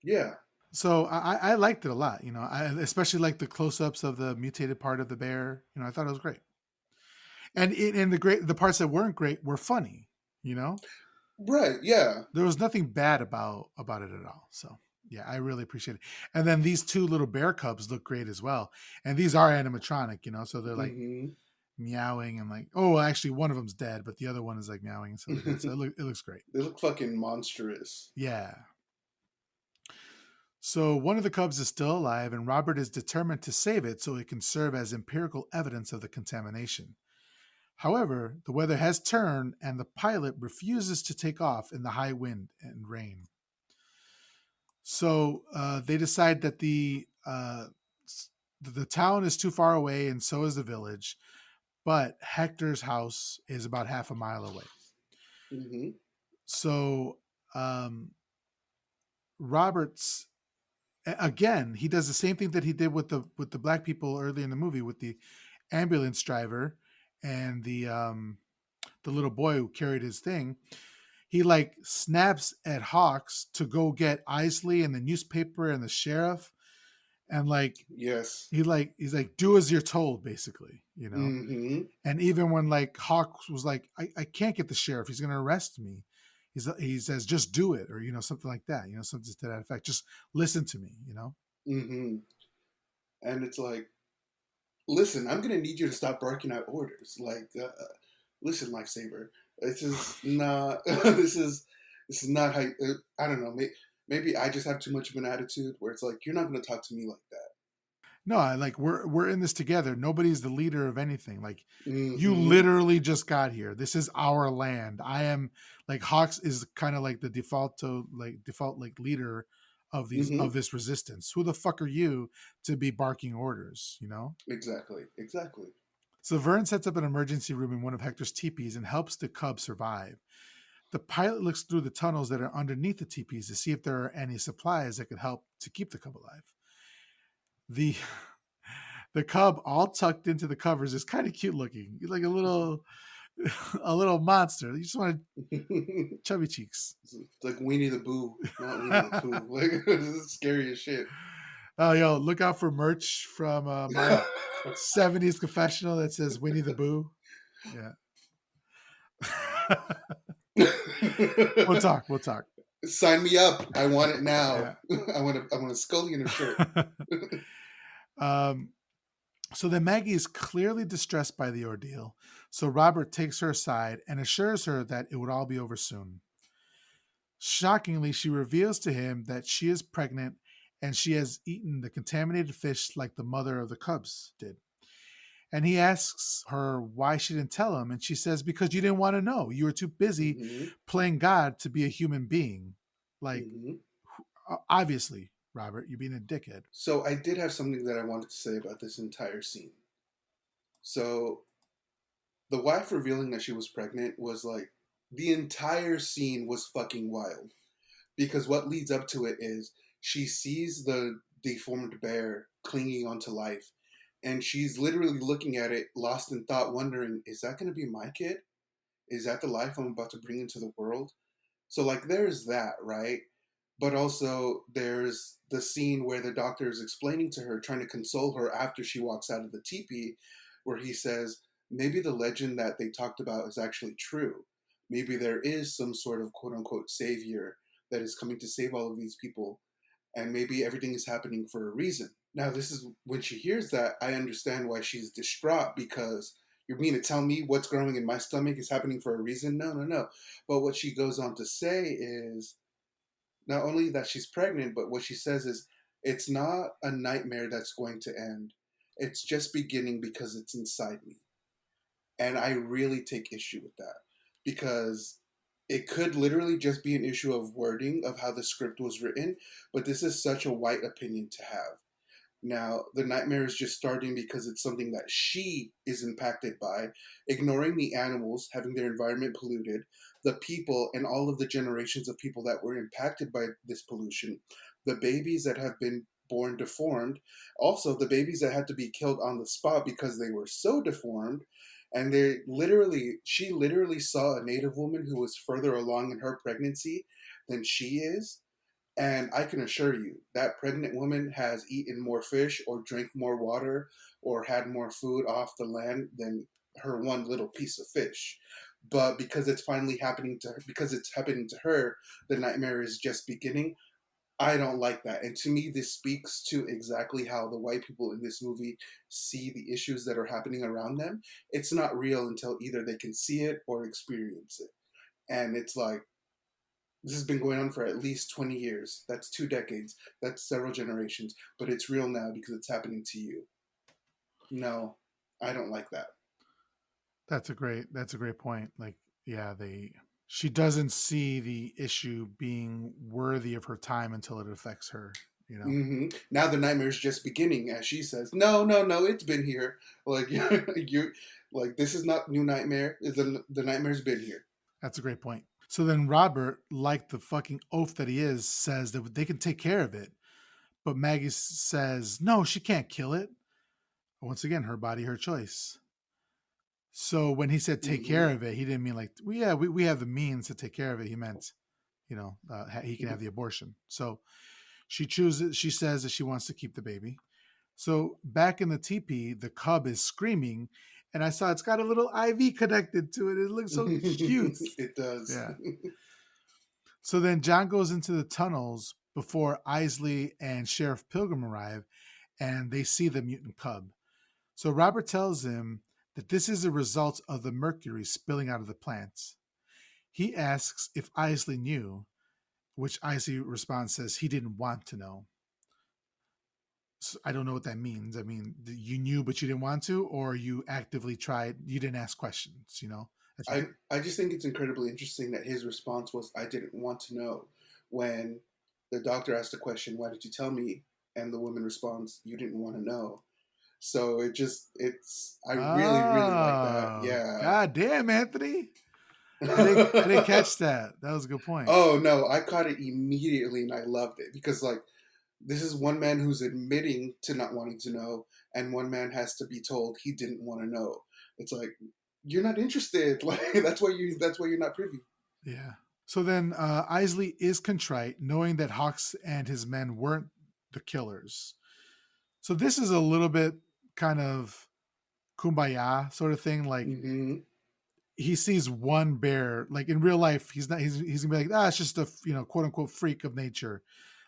Yeah. So I liked it a lot. You know, I especially like the close-ups of the mutated part of the bear. You know, I thought it was great. And the parts that weren't great were funny. You know, Right. Yeah. there was nothing bad about it at all. So yeah, I really appreciate it. And then these two little bear cubs look great as well. And these are animatronic. You know, so they're like hmm meowing and like, oh, actually one of them's dead, but the other one is like meowing and stuff like that. So it looks great. They look fucking monstrous. Yeah. So one of the cubs is still alive, and Robert is determined to save it so it can serve as empirical evidence of the contamination. However, the weather has turned, and the pilot refuses to take off in the high wind and rain. So they decide that the town is too far away, and so is the village. But Hector's house is about half a mile away. hmm So um, Roberts again, he does the same thing that he did with the black people early in the movie with the ambulance driver and the little boy who carried his thing. He like snaps at Hawks to go get Isley and the newspaper and the sheriff, and like Yes. he's like do as you're told, basically, Mm-hmm. And even when like Hawks was like, I can't get the sheriff, he's gonna arrest me. He says, just do it, or something like that, something to that effect. Just listen to me. Mm-hmm. And it's like, listen, I'm gonna need you to stop barking out orders. Like, listen, lifesaver, this is not. This is not how. I don't know. Maybe I just have too much of an attitude where it's like you're not gonna talk to me like that. No, I like we're in this together. Nobody's the leader of anything. Like you Mm-hmm. literally just got here. This is our land. I am like Hawks is kind of like the default like leader Mm-hmm. of this resistance. Who the fuck are you to be barking orders? Exactly. Exactly. So Vern sets up an emergency room in one of Hector's teepees and helps the cub survive. The pilot looks through the tunnels that are underneath the teepees to see if there are any supplies that could help to keep the cub alive. The the cub all tucked into the covers is kind of cute looking. He's like a little a little monster. You just want chubby cheeks. It's like Winnie the Boo, not Winnie the Pooh. Like this is scary as shit. Oh, yo, look out for merch from my 70's confessional that says Winnie the Boo. Yeah. We'll talk. We'll talk. Sign me up. I want it now. Yeah. I want a Scully in a shirt. um, so then Maggie is clearly distressed by the ordeal. So Robert takes her aside and assures her that it would all be over soon. Shockingly, she reveals to him that she is pregnant and she has eaten the contaminated fish like the mother of the cubs did. And he asks her why she didn't tell him. And she says, because you didn't want to know. You were too busy Mm-hmm. playing God to be a human being. Like, Mm-hmm. obviously, Robert, you're being a dickhead. So I did have something that I wanted to say about this entire scene. So the wife revealing that she was pregnant was like the entire scene was fucking wild because what leads up to it is she sees the deformed bear clinging onto life and she's literally looking at it lost in thought wondering is that going to be my kid, is that the life I'm about to bring into the world? So like there's that, right? But also there's the scene where the doctor is explaining to her, trying to console her after she walks out of the teepee, where he says maybe the legend that they talked about is actually true. Maybe there is some sort of quote unquote savior that is coming to save all of these people, and maybe everything is happening for a reason. Now, this is when she hears that, I understand why she's distraught because you mean to tell me what's growing in my stomach is happening for a reason? No, no, no. But what she goes on to say is not only that she's pregnant, but what she says is it's not a nightmare that's going to end. It's just beginning because it's inside me. And I really take issue with that because it could literally just be an issue of wording of how the script was written, but this is such a white opinion to have. Now, the nightmare is just starting because it's something that she is impacted by, ignoring the animals, having their environment polluted, the people, and all of the generations of people that were impacted by this pollution, the babies that have been born deformed, also the babies that had to be killed on the spot because they were so deformed. And she literally saw a native woman who was further along in her pregnancy than she is, and I can assure you that pregnant woman has eaten more fish or drank more water or had more food off the land than her one little piece of fish. But because it's finally happening to her, because it's happening to her, the nightmare is just beginning. I don't like that. And to me, this speaks to exactly how the white people in this movie see the issues that are happening around them. It's not real until either they can see it or experience it. And it's like, this has been going on for at least 20 years. That's 2 decades. That's several generations. But it's real now because it's happening to you. No, I don't like that. That's a great point. Like, yeah, she doesn't see the issue being worthy of her time until it affects her. Now the nightmare is just beginning, as she says. No, no, no, it's been here. Like you, like this is not new nightmare. The nightmare's been here. That's a great point. So then Robert, like the fucking oaf that he is, says that they can take care of it. But Maggie says, no, she can't kill it. Once again, her body, her choice. So when he said take Mm-hmm. care of it, he didn't mean like, well, yeah, we have the means to take care of it. He meant, he can have the abortion. So she chooses, she says that she wants to keep the baby. So back in the teepee, the cub is screaming, and I saw it's got a little IV connected to it. It looks so cute. It does. Yeah. So then John goes into the tunnels before Isley and Sheriff Pilgrim arrive, and they see the mutant cub. So Robert tells him that this is a result of the mercury spilling out of the plants. He asks if Isley knew, which Isley responds says he didn't want to know. So I don't know what that means. I mean, you knew but you didn't want to, or you actively tried, you didn't ask questions, That's I I just think it's incredibly interesting that his response was, "I didn't want to know." When the doctor asked the question, "Why did you tell me?" and the woman responds, "You didn't want to know." So it's I really really like that. Oh, Yeah. god damn, Anthony. I didn't catch that. That was a good point. Oh no, I caught it immediately and I loved it because like this is one man who's admitting to not wanting to know, and one man has to be told he didn't want to know. It's like you're not interested. Like that's why you're not privy. Yeah. So then Isley is contrite, knowing that Hawks and his men weren't the killers. So this is a little bit kind of kumbaya sort of thing. Like Mm-hmm. he sees one bear, like in real life, he's not. He's gonna be like, it's just a quote unquote freak of nature,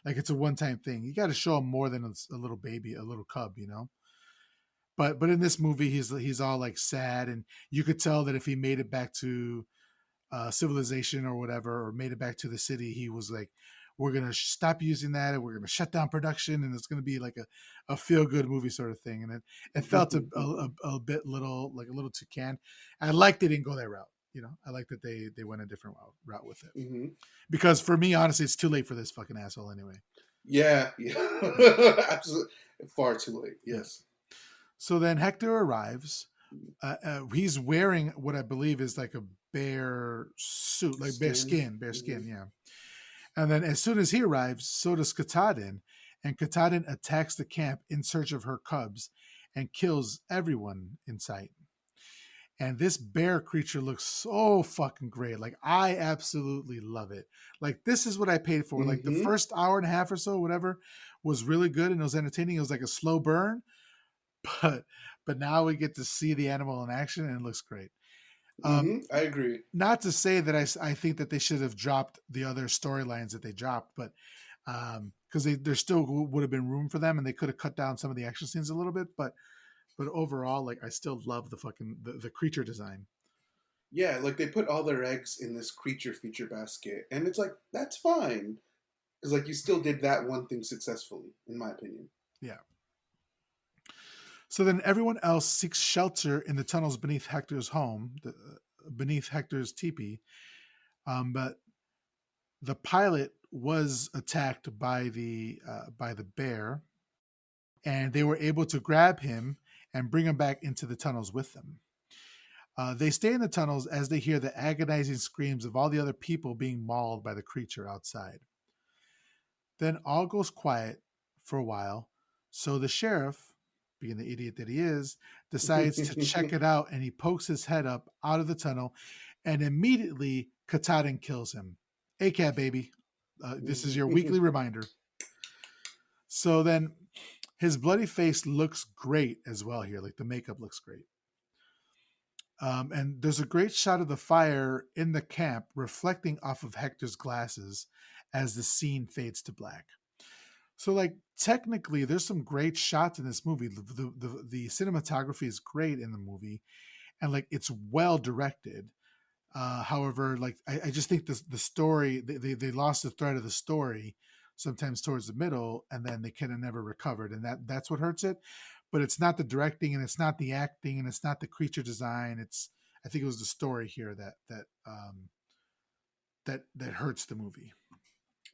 like it's a one time thing. You got to show him more than a little baby, a little cub. But in this movie, he's all like sad, and you could tell that if he made it back to civilization or whatever, or made it back to the city, he was like, we're gonna stop using that, and we're gonna shut down production, and it's gonna be like a feel good movie sort of thing. And it felt a bit little like a little too canned. I like they didn't go that route. I like that they went a different route with it. Mm-hmm. Because for me, honestly, it's too late for this fucking asshole anyway. Yeah, Yeah, yeah. Absolutely. Far too late. yeah. Yes. So then Hector arrives. He's wearing what I believe is like a bear suit, like Skin. bear Mm-hmm. skin, yeah. And then as soon as he arrives, so does Katahdin, and Katahdin attacks the camp in search of her cubs and kills everyone in sight. And this bear creature looks so fucking great. Like I absolutely love it. Like this is what I paid for. Like the Mm-hmm. first hour and a half or so, whatever, was really good and it was entertaining. It was like a slow burn, but now we get to see the animal in action and it looks great. Um, Mm-hmm. I agree. Not to say that I think that they should have dropped the other storylines that they dropped, but because there still would have been room for them and they could have cut down some of the action scenes a little bit, but overall, like I still love the creature design. Yeah, like they put all their eggs in this creature feature basket, and it's like that's fine because like you still did that one thing successfully, in my opinion. Yeah. So then everyone else seeks shelter in the tunnels beneath Hector's home, beneath Hector's teepee. But the pilot was attacked by the bear, and they were able to grab him and bring him back into the tunnels with them. They stay in the tunnels as they hear the agonizing screams of all the other people being mauled by the creature outside. Then all goes quiet for a while, so the sheriff, being the idiot that he is, decides to check it out and he pokes his head up out of the tunnel and immediately Katahdin kills him. ACAB, baby. This is your weekly reminder. So then his bloody face looks great as well here. Like the makeup looks great. And there's a great shot of the fire in the camp reflecting off of Hector's glasses as the scene fades to black. So, like, technically, there's some great shots in this movie. The cinematography is great in the movie, and like it's well directed. However, like I just think the story they lost the thread of the story sometimes towards the middle, and then they kind of never recovered, and that's what hurts it. But it's not the directing, and it's not the acting, and it's not the creature design. It's I think it was the story here that hurts the movie.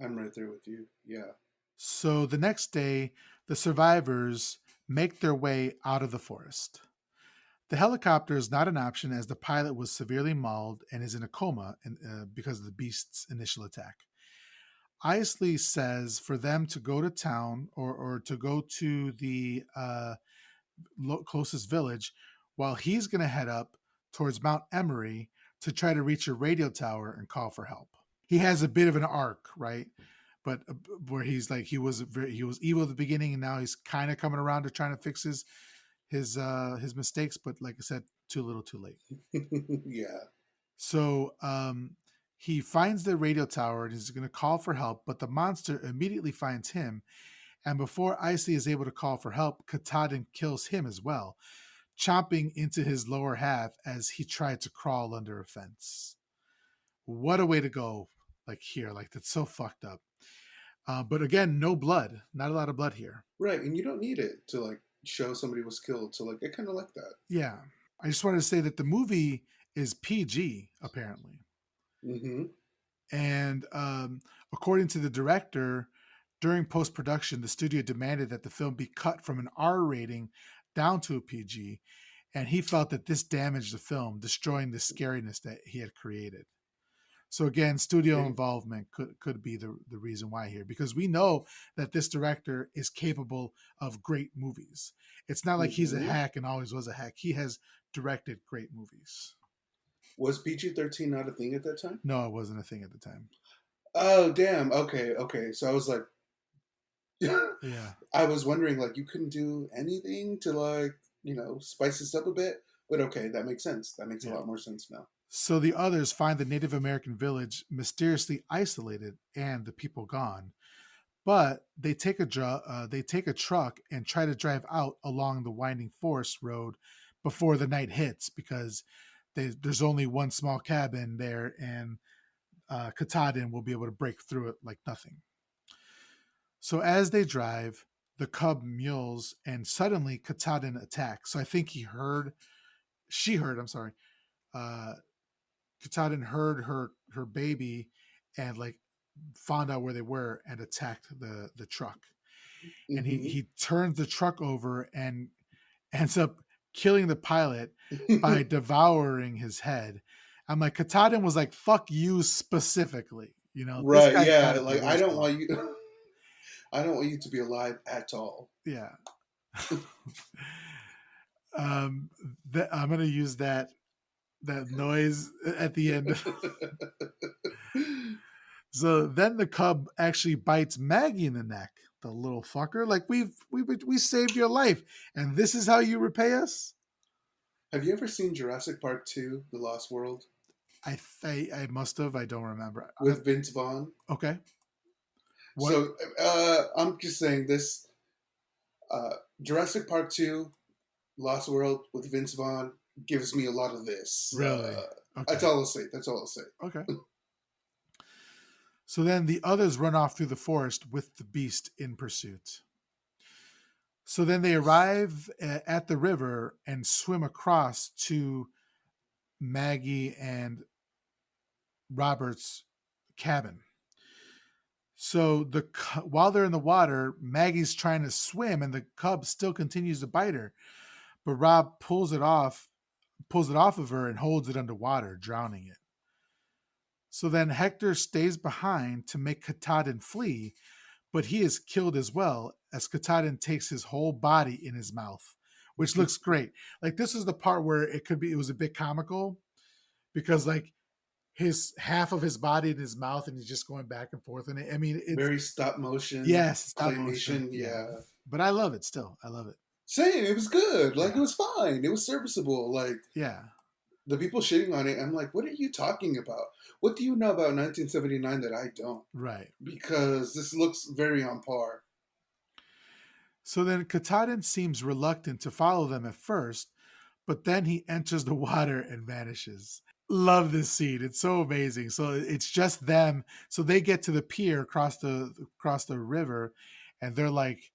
I'm right there with you. Yeah. So the next day, the survivors make their way out of the forest. The helicopter is not an option as the pilot was severely mauled and is in a coma because of the beast's initial attack. Isley says for them to go to town or to go to the closest village, while he's going to head up towards Mount Emery to try to reach a radio tower and call for help. He has a bit of an arc, right? But where he's like he was evil at the beginning, and now he's kind of coming around to trying to fix his mistakes. But like I said, too little, too late. Yeah. So he finds the radio tower and is going to call for help, but the monster immediately finds him. And before Isley is able to call for help, Katahdin kills him as well, chomping into his lower half as he tried to crawl under a fence. What a way to go! Like here, like that's so fucked up. But again, no blood, not a lot of blood here. Right, and you don't need it to like show somebody was killed. So like, I kind of like that. Yeah, I just wanted to say that the movie is PG apparently, Mm-hmm. and according to the director, during post production, the studio demanded that the film be cut from an R rating down to a PG, and he felt that this damaged the film, destroying the scariness that he had created. So again, studio Okay. involvement could be the reason why here, because we know that this director is capable of great movies. It's not like he's a Mm-hmm. hack and always was a hack. He has directed great movies. Was PG-13 not a thing at that time? No, it wasn't a thing at the time. Oh, damn. Okay, okay. So I was like, Yeah. I was wondering, like, you couldn't do anything to, like, spice this up a bit? But okay, that makes sense. That makes a Yeah. lot more sense now. So the others find the Native American village mysteriously isolated and the people gone. But they take a truck and try to drive out along the winding forest road before the night hits because there's only one small cabin there, and Katahdin will be able to break through it like nothing. So as they drive, the cub mules, and suddenly Katahdin attacks. So I think she heard. I'm sorry. Uh, Katahdin heard her baby, and like found out where they were and attacked the truck. And Mm-hmm. he turns the truck over and ends up killing the pilot by devouring his head. I'm like, Katahdin was like, "Fuck you specifically." You know, this Right, guy yeah. got the Like, I worst don't one. want you. I don't want you to be alive at all. Yeah. um, I'm gonna use that noise at the end. So then the cub actually bites Maggie in the neck. The little fucker. Like we saved your life, and this is how you repay us. Have you ever seen Jurassic Park 2, The Lost World, I must have. I don't remember. with Vince Vaughn? Okay. What? So I'm just saying this uh, Jurassic Park 2, Lost World with Vince Vaughn gives me a lot of this. Really? Okay. That's all I'll say. That's all I'll say. Okay. So then the others run off through the forest with the beast in pursuit. So then they arrive at the river and swim across to Maggie and Robert's cabin. So while they're in the water, Maggie's trying to swim, and the cub still continues to bite her. But Rob pulls it off of her, and holds it underwater, drowning it. So then Hector stays behind to make Katahdin flee, but he is killed as well as Katahdin takes his whole body in his mouth, which looks great. Like this is the part where it was a bit comical because like his half of his body in his mouth and he's just going back and forth. And I mean, it's Very stop motion, yes, stop motion. claymation. Yeah. Yeah. But I love it still. I love it. Same. It was good. Like, it Yeah. was fine. It was serviceable. Like, Yeah. the people shitting on it, I'm like, what are you talking about? What do you know about 1979 that I don't? Right. Because this looks very on par. So then Katahdin seems reluctant to follow them at first, but then he enters the water and vanishes. Love this scene. It's so amazing. So it's just them. So they get to the pier across the river, and they're like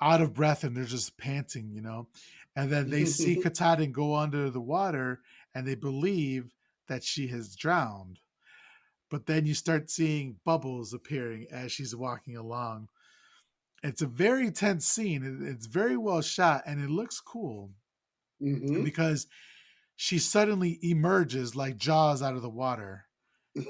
out of breath and they're just panting, you know. And then they see Katahdin go under the water, and they believe that she has drowned. But then you start seeing bubbles appearing as she's walking along. It's a very tense scene. It's very well shot, and it looks cool. Mm-hmm. because she suddenly emerges like Jaws out of the water. But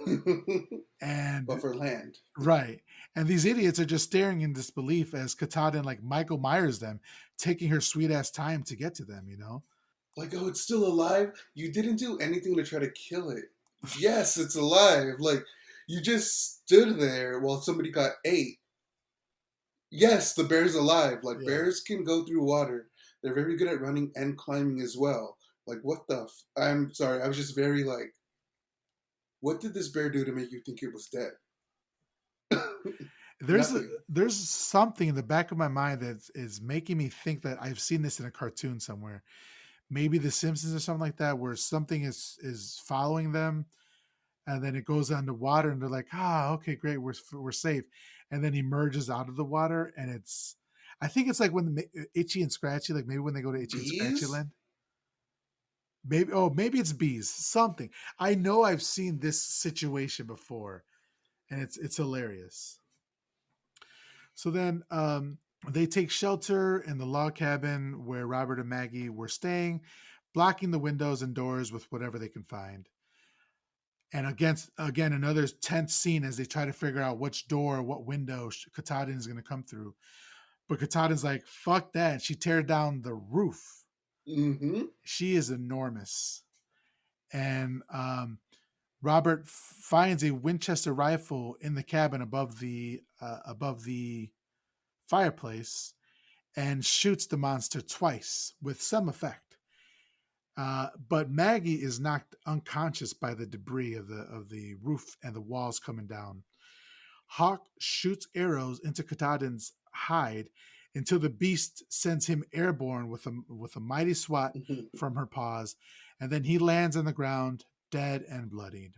And for land. right. And these idiots are just staring in disbelief as Katahdin like Michael Myers them, taking her sweet ass time to get to them. Like, oh, it's still alive? You didn't do anything to try to kill it. Yes, it's alive. Like, you just stood there while somebody got ate. Yes, the bear's alive. Like, Yeah. bears can go through water. They're very good at running and climbing as well. Like, what the I'm sorry, I was just very like, what did this bear do to make you think it was dead? There's a, Nothing. there's something in the back of my mind that is making me think that I've seen this in a cartoon somewhere. Maybe The Simpsons or something like that, where something is following them, and then it goes underwater, and they're like, okay, great, we're safe, and then emerges out of the water, and I think it's like when Itchy and Scratchy, like maybe when they go to Itchy and Scratchy Bees? Land. Maybe it's bees. Something. I know I've seen this situation before, and it's hilarious. So then they take shelter in the log cabin where Robert and Maggie were staying, blocking the windows and doors with whatever they can find. And again another tense scene as they try to figure out which door, what window Katahdin is going to come through. But Katahdin's like, "Fuck that!" And she tears down the roof. Mm-hmm. She is enormous, and Robert finds a Winchester rifle in the cabin above the fireplace and shoots the monster twice with some effect. But Maggie is knocked unconscious by the debris of the roof and the walls coming down. Hawk shoots arrows into Katahdin's hide until the beast sends him airborne with a mighty swat from her paws, and then he lands on the ground dead and bloodied.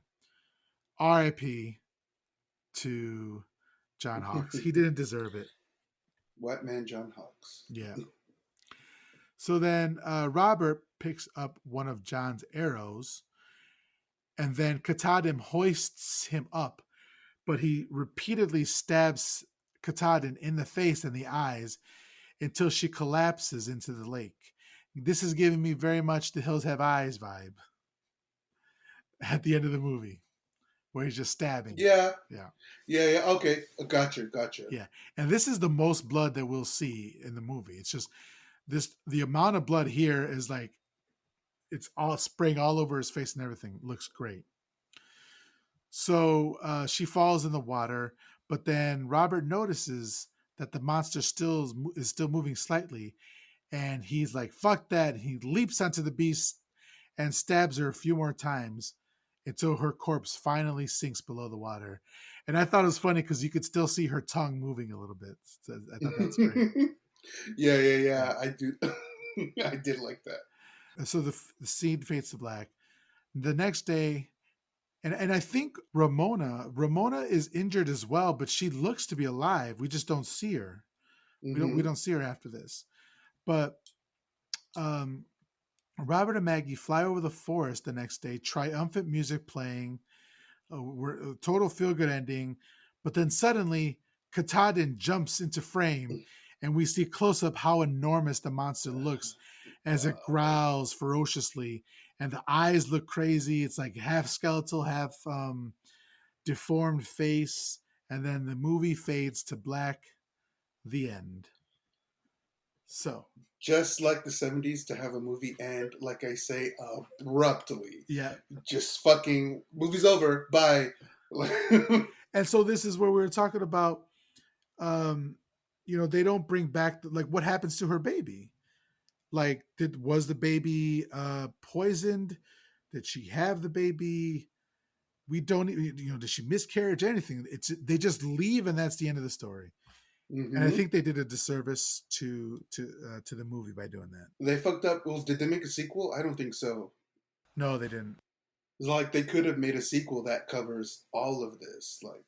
R.I.P. to John Hawkes. He didn't deserve it. White man John Hawks. Yeah. So then Robert picks up one of John's arrows, and then Katahdin hoists him up, but he repeatedly stabs Katahdin in the face and the eyes until she collapses into the lake. This is giving me very much the Hills Have Eyes vibe at the end of the movie, where he's just stabbing. Yeah, Yeah. yeah. Okay, gotcha, gotcha. Yeah. And this is the most blood that we'll see in the movie. It's just the amount of blood here is like it's all spraying all over his face and everything. Looks great. So she falls in the water, but then Robert notices that the monster still moving slightly, and he's like, "Fuck that!" He leaps onto the beast and stabs her a few more times until her corpse finally sinks below the water. And I thought it was funny because you could still see her tongue moving a little bit. So I thought that's great. Yeah, yeah, Yeah. yeah. I do. I did like that. So the scene fades to black. The next day, and I think Ramona is injured as well, but she looks to be alive. We just don't see her. We Mm-hmm. don't see her after this. But um, Robert and Maggie fly over the forest the next day, triumphant music playing. We're a total feel good ending. But then suddenly, Katahdin jumps into frame, and we see close up how enormous the monster looks as it growls ferociously, and the eyes look crazy. It's like half skeletal, half deformed face, and then the movie fades to black. The end. So, Just like the 70s to have a movie end, like I say, abruptly. yeah. Just fucking, movie's over, bye. And so this is where we were talking about um they don't bring back like what happens to her baby. Like was the baby poisoned? Did she have the baby? We don't did she miscarriage, anything? It's they just leave and that's the end of the story. And I Mm-hmm. think they did a disservice to the movie by doing that. They fucked up. Well, did they make a sequel? I don't think so. No, they didn't. Like, they could have made a sequel that covers all of this. Like,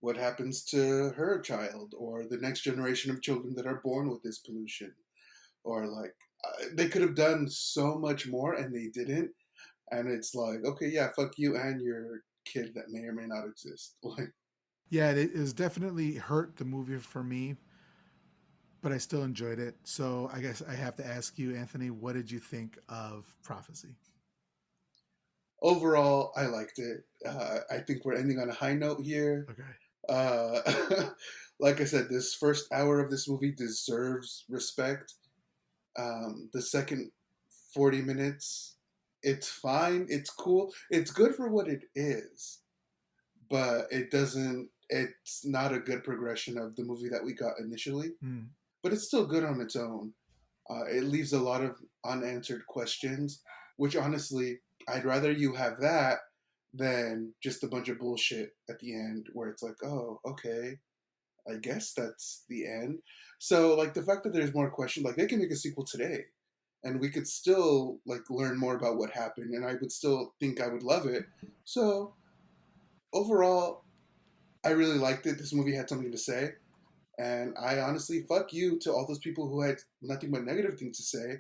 what happens to her child, or the next generation of children that are born with this pollution. Or, like, they could have done so much more, and they didn't. And it's like, okay, yeah, fuck you and your kid that may or may not exist. Like, Yeah, it has definitely hurt the movie for me. but I still enjoyed it. So I guess I have to ask you, Anthony, what did you think of Prophecy? Overall, I liked it. I think we're ending on a high note here. Okay. Uh, like I said, this first hour of this movie deserves respect. The second 40 minutes, it's fine. It's cool. It's good for what it is, but it doesn't. It's not a good progression of the movie that we got initially. Mm, But it's still good on its own. It leaves a lot of unanswered questions, which honestly, I'd rather you have that than just a bunch of bullshit at the end where it's like, oh, okay, I guess that's the end. So, like, the fact that there's more questions, like, they can make a sequel today and we could still, like, learn more about what happened and I would still think I would love it. So, overall, I really liked it. This movie had something to say. And I honestly, fuck you to all those people who had nothing but negative things to say,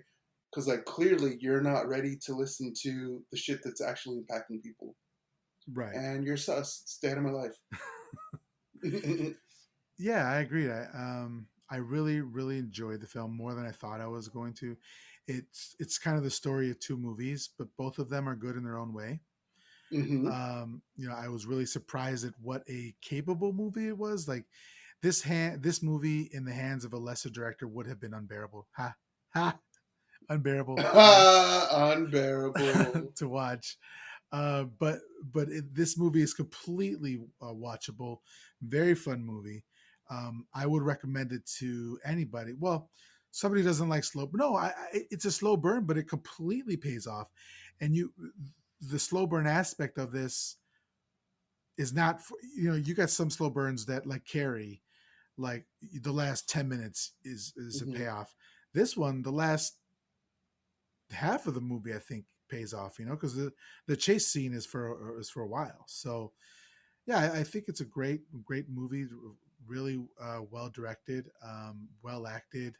because like clearly you're not ready to listen to the shit that's actually impacting people, right. and you're sus. Stay out of my life. Yeah, I agree. I really really enjoyed the film more than I thought I was going to. It's kind of the story of two movies, but both of them are good in their own way. Hmm. I was really surprised at what a capable movie it was. Like this movie in the hands of a lesser director would have been unbearable. Ha ha, unbearable Unbearable. to watch. But this movie is completely watchable. Very fun movie. I would recommend it to anybody. Well, somebody doesn't like slow. No, it's a slow burn, but it completely pays off. And the slow burn aspect of this is not. You got some slow burns that like carry. Like the last 10 minutes is a Hmm. payoff. This one, the last half of the movie, I think pays off. Because the chase scene is for a while. So yeah, I think it's a great movie. Really well directed, well acted.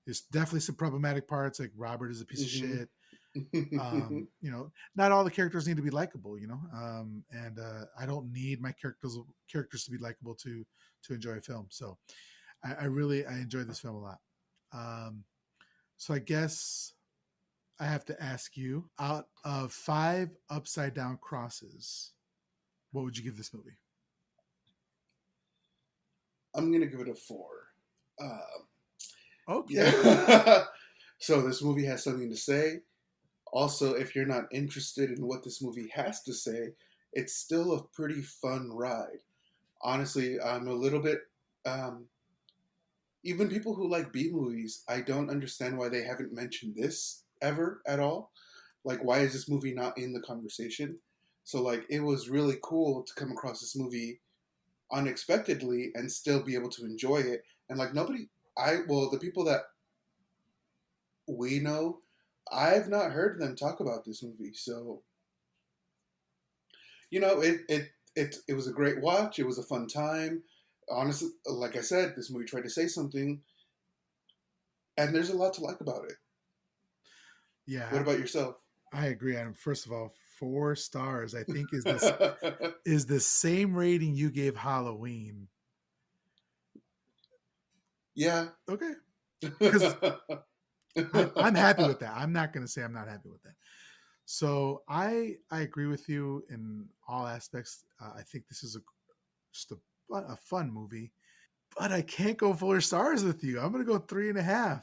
There's definitely some problematic parts, like Robert is a piece of Hmm. shit. Not all the characters need to be likable, and I don't need my characters to be likable to enjoy a film. So I enjoyed this film a lot. Um, so I guess I have to ask you, out of five upside down crosses, what would you give this movie? I'm gonna give it a 4. Uh, Okay. yeah. So this movie has something to say. Also, if you're not interested in what this movie has to say, it's still a pretty fun ride. Honestly, I'm a little bit. Um, Even people who like B movies, I don't understand why they haven't mentioned this ever at all. Like, why is this movie not in the conversation? So, like, it was really cool to come across this movie unexpectedly and still be able to enjoy it. And, like, the people that we know, I've not heard them talk about this movie. So, it was a great watch. It was a fun time. Honestly, like I said, this movie tried to say something, and there's a lot to like about it. What Yeah, about yourself? I agree. And first of all, 4 stars, I think is the same rating you gave Halloween. Yeah. Okay. Because I'm happy with that. I'm not going to say I'm not happy with that. So I agree with you in all aspects. I think this is just a fun movie, but I can't go 4 stars with you. I'm going to go 3.5,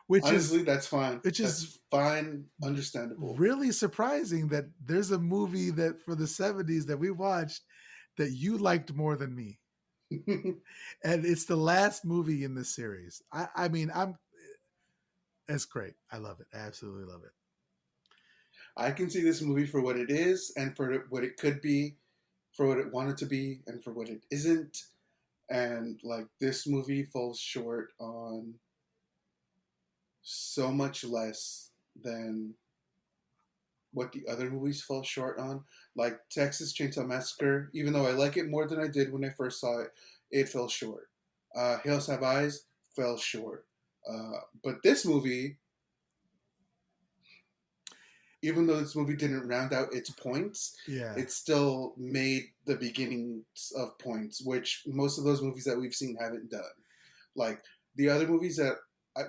which is Honestly, that's fine. which is That's fine. Understandable. really surprising that there's a movie that for the 70s that we watched that you liked more than me. And it's the last movie in this series. I mean, it's great. I love it. I absolutely love it. I can see this movie for what it is and for what it could be, for what it wanted to be, and for what it isn't. And like this movie falls short on so much less than what the other movies fall short on. Like Texas Chainsaw Massacre, even though I like it more than I did when I first saw it, it fell short. Hills Have Eyes fell short. But this movie, even though this movie didn't round out its points, Yeah. it still made the beginnings of points, which most of those movies that we've seen haven't done. Like The other movies that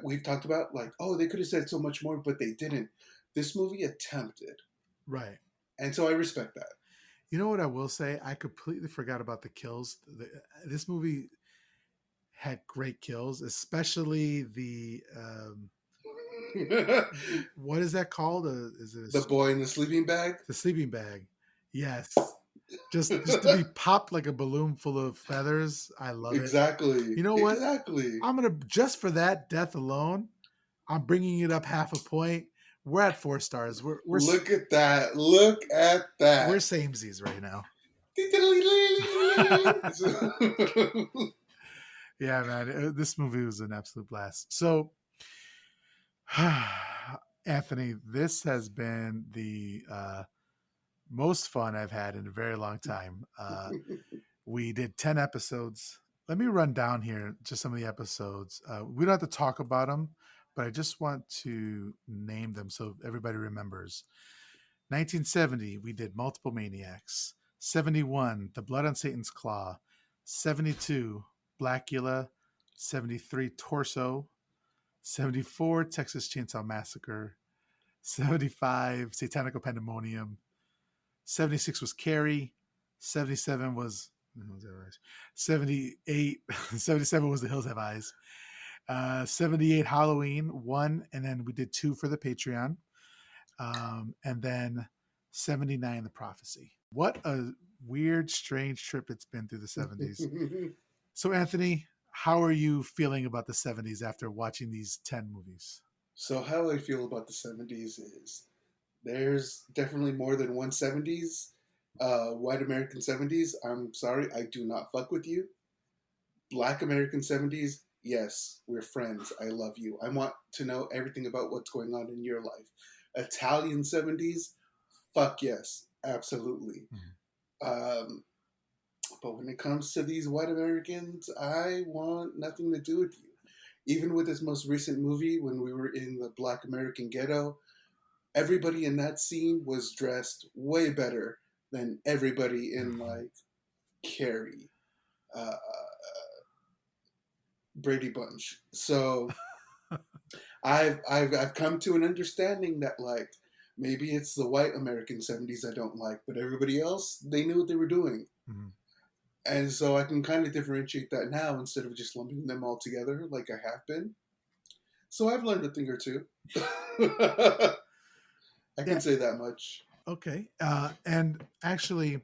we've talked about, like, oh, they could have said so much more, but they didn't. This movie attempted, Right. and so I respect that. You know what I will say? I completely forgot about the kills. This movie had great kills, especially the what is that called? Is it The boy in the sleeping bag. the sleeping bag? Yes, just to be popped like a balloon full of feathers. I love it. Exactly. You know what? Exactly. I'm gonna just for that death alone. I'm bringing it up half a point. We're at 4 stars. Look at that. Look at We're that. samesies right now. Yeah, man. This movie was an absolute blast. So, Anthony, this has been the most fun I've had in a very long time. We did 10 episodes. Let me run down here just some of the episodes. We don't have to talk about them, but I just want to name them so everybody remembers. 1970, we did Multiple Maniacs. 71, The Blood on Satan's Claw. 72, Blackula. 73, Torso. 74, Texas Chainsaw Massacre. 75, Satanical Pandemonium. 76 was Carrie. 77 was 78. 77 was The Hills Have Eyes. 78 Halloween, 1, and then we did 2 for the Patreon. And then 79 The Prophecy. What a weird, strange trip it's been through the 70s. So, Anthony, how are you feeling about the 70s after watching these 10 movies? So how I feel about the 70s is there's definitely more than one 70s. White American 70s, I'm sorry, I do not fuck with you. Black American 70s, yes, we're friends. I love you. I want to know everything about what's going on in your life. Italian 70s, fuck yes, absolutely. Um, but when it comes to these white Americans, I want nothing to do with you. Even with this most recent movie, when we were in the Black American ghetto, everybody in that scene was dressed way better than everybody in like Carrie, Brady Bunch. So I've come to an understanding that like maybe it's the white American 70s I don't like, but everybody else they knew what they were doing. Mm-hmm. And so I can kind of differentiate that now instead of just lumping them all together like I have been. So I've learned a thing or two. I Yeah. can say that much. Okay. And actually,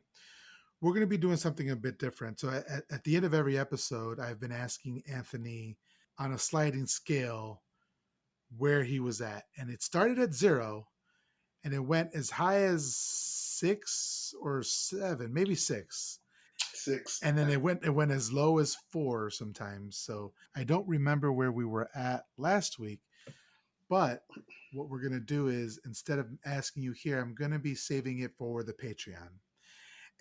we're going to be doing something a bit different. So at the end of every episode, I've been asking Anthony on a sliding scale where he was at. And it started at 0 and it went as high as 6 or 7, maybe 6. 6. And then it went as low as 4 sometimes. So I don't remember where we were at last week, but what we're going to do is instead of asking you here, I'm going to be saving it for the Patreon.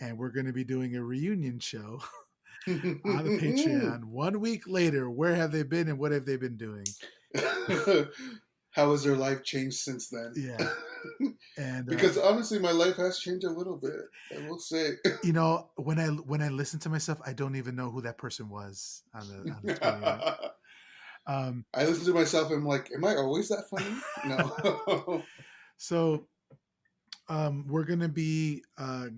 And we're going to be doing a reunion show on the Patreon 1 week later. Where have they been and what have they been doing? How has their life changed since then? Yeah. And because honestly, my life has changed a little bit. I will say. You know, when I listen to myself, I don't even know who that person was on the Patreon. I listen to myself and I'm like, am I always that funny? No. So we're going to be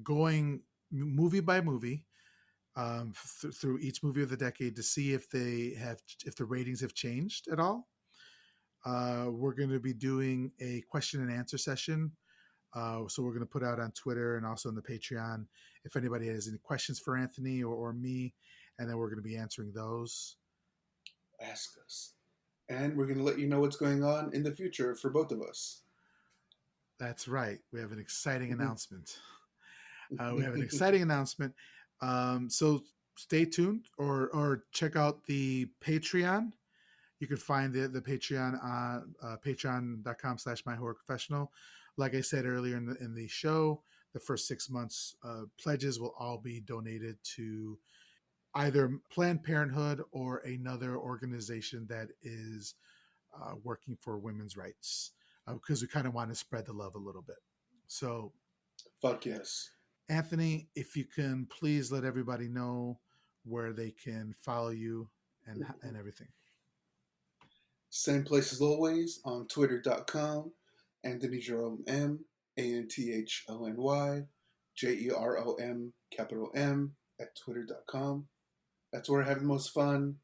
going movie by movie through each movie of the decade to see if the ratings have changed at all. We're going to be doing a question and answer session. So we're going to put out on Twitter and also on the Patreon if anybody has any questions for Anthony or me, and then we're going to be answering those. Ask us. And we're going to let you know what's going on in the future for both of us. That's right. We have an exciting announcement. So stay tuned or check out the Patreon. You can find the Patreon on patreon.com/myhorrorconfessional. Like I said earlier in the show, the first 6 months pledges will all be donated to either Planned Parenthood or another organization that is working for women's rights because we kind of want to spread the love a little bit. So, fuck yes. Anthony, if you can please let everybody know where they can follow you and everything. Same place as always on twitter.com. Anthony Jerome M, ANTHONY Jerom M at twitter.com. That's where I have the most fun.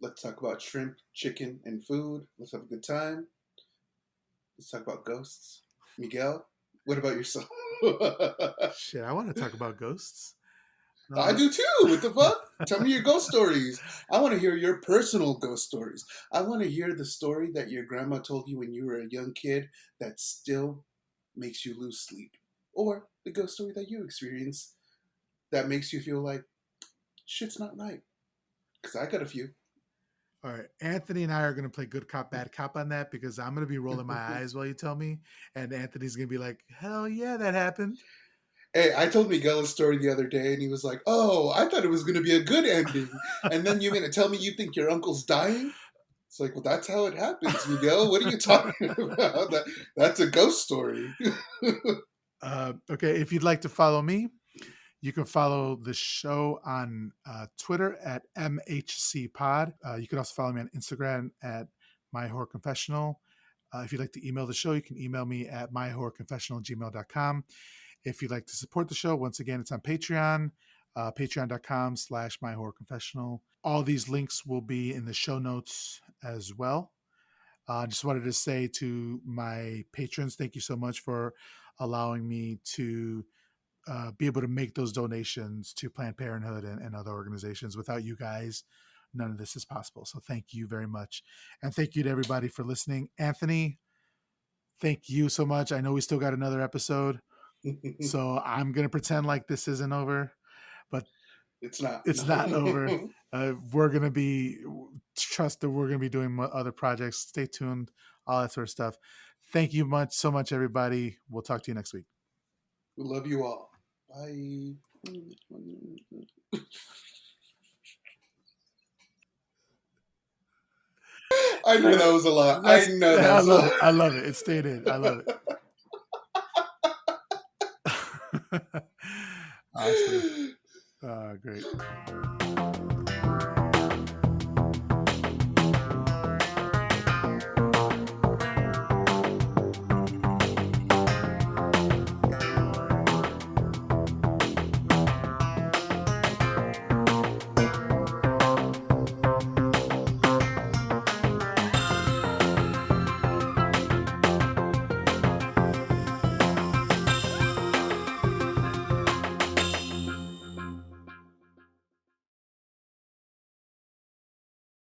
Let's talk about shrimp, chicken, and food. Let's have a good time. Let's talk about ghosts. Miguel, what about yourself? Shit, I want to talk about ghosts. I do too. What the fuck? Tell me your ghost stories. I want to hear your personal ghost stories. I want to hear the story that your grandma told you when you were a young kid that still makes you lose sleep. Or the ghost story that you experience that makes you feel like shit's not right. Because I got a few. All right, Anthony and I are going to play good cop, bad cop on that because I'm going to be rolling my eyes while you tell me, and Anthony's going to be like, "Hell yeah, that happened." Hey, I told Miguel a story the other day, and he was like, "Oh, I thought it was going to be a good ending, and then you're going to tell me you think your uncle's dying." It's like, well, that's how it happens, Miguel. What are you talking about? That's a ghost story. Okay, if you'd like to follow me, you can follow the show on Twitter at MHCPod. You can also follow me on Instagram at MyHorrorConfessional. If you'd like to email the show, you can email me at myhorrorconfessional@gmail.com. If you'd like to support the show, once again, it's on Patreon, patreon.com/myhorrorconfessional. All these links will be in the show notes as well. I just wanted to say to my patrons, thank you so much for allowing me to be able to make those donations to Planned Parenthood and other organizations. Without you guys, none of this is possible. So thank you very much. And thank you to everybody for listening. Anthony, thank you so much. I know we still got another episode. So I'm going to pretend like this isn't over, but It's not. it's not over. No. We're going to be, trust that we're going to be doing other projects. Stay tuned, all that sort of stuff. Thank you so much, everybody. We'll talk to you next week. We love you all. Bye. I know that was a lot. I know that I was a love lot. it. I love it. It stayed in. I love it. Awesome. Great.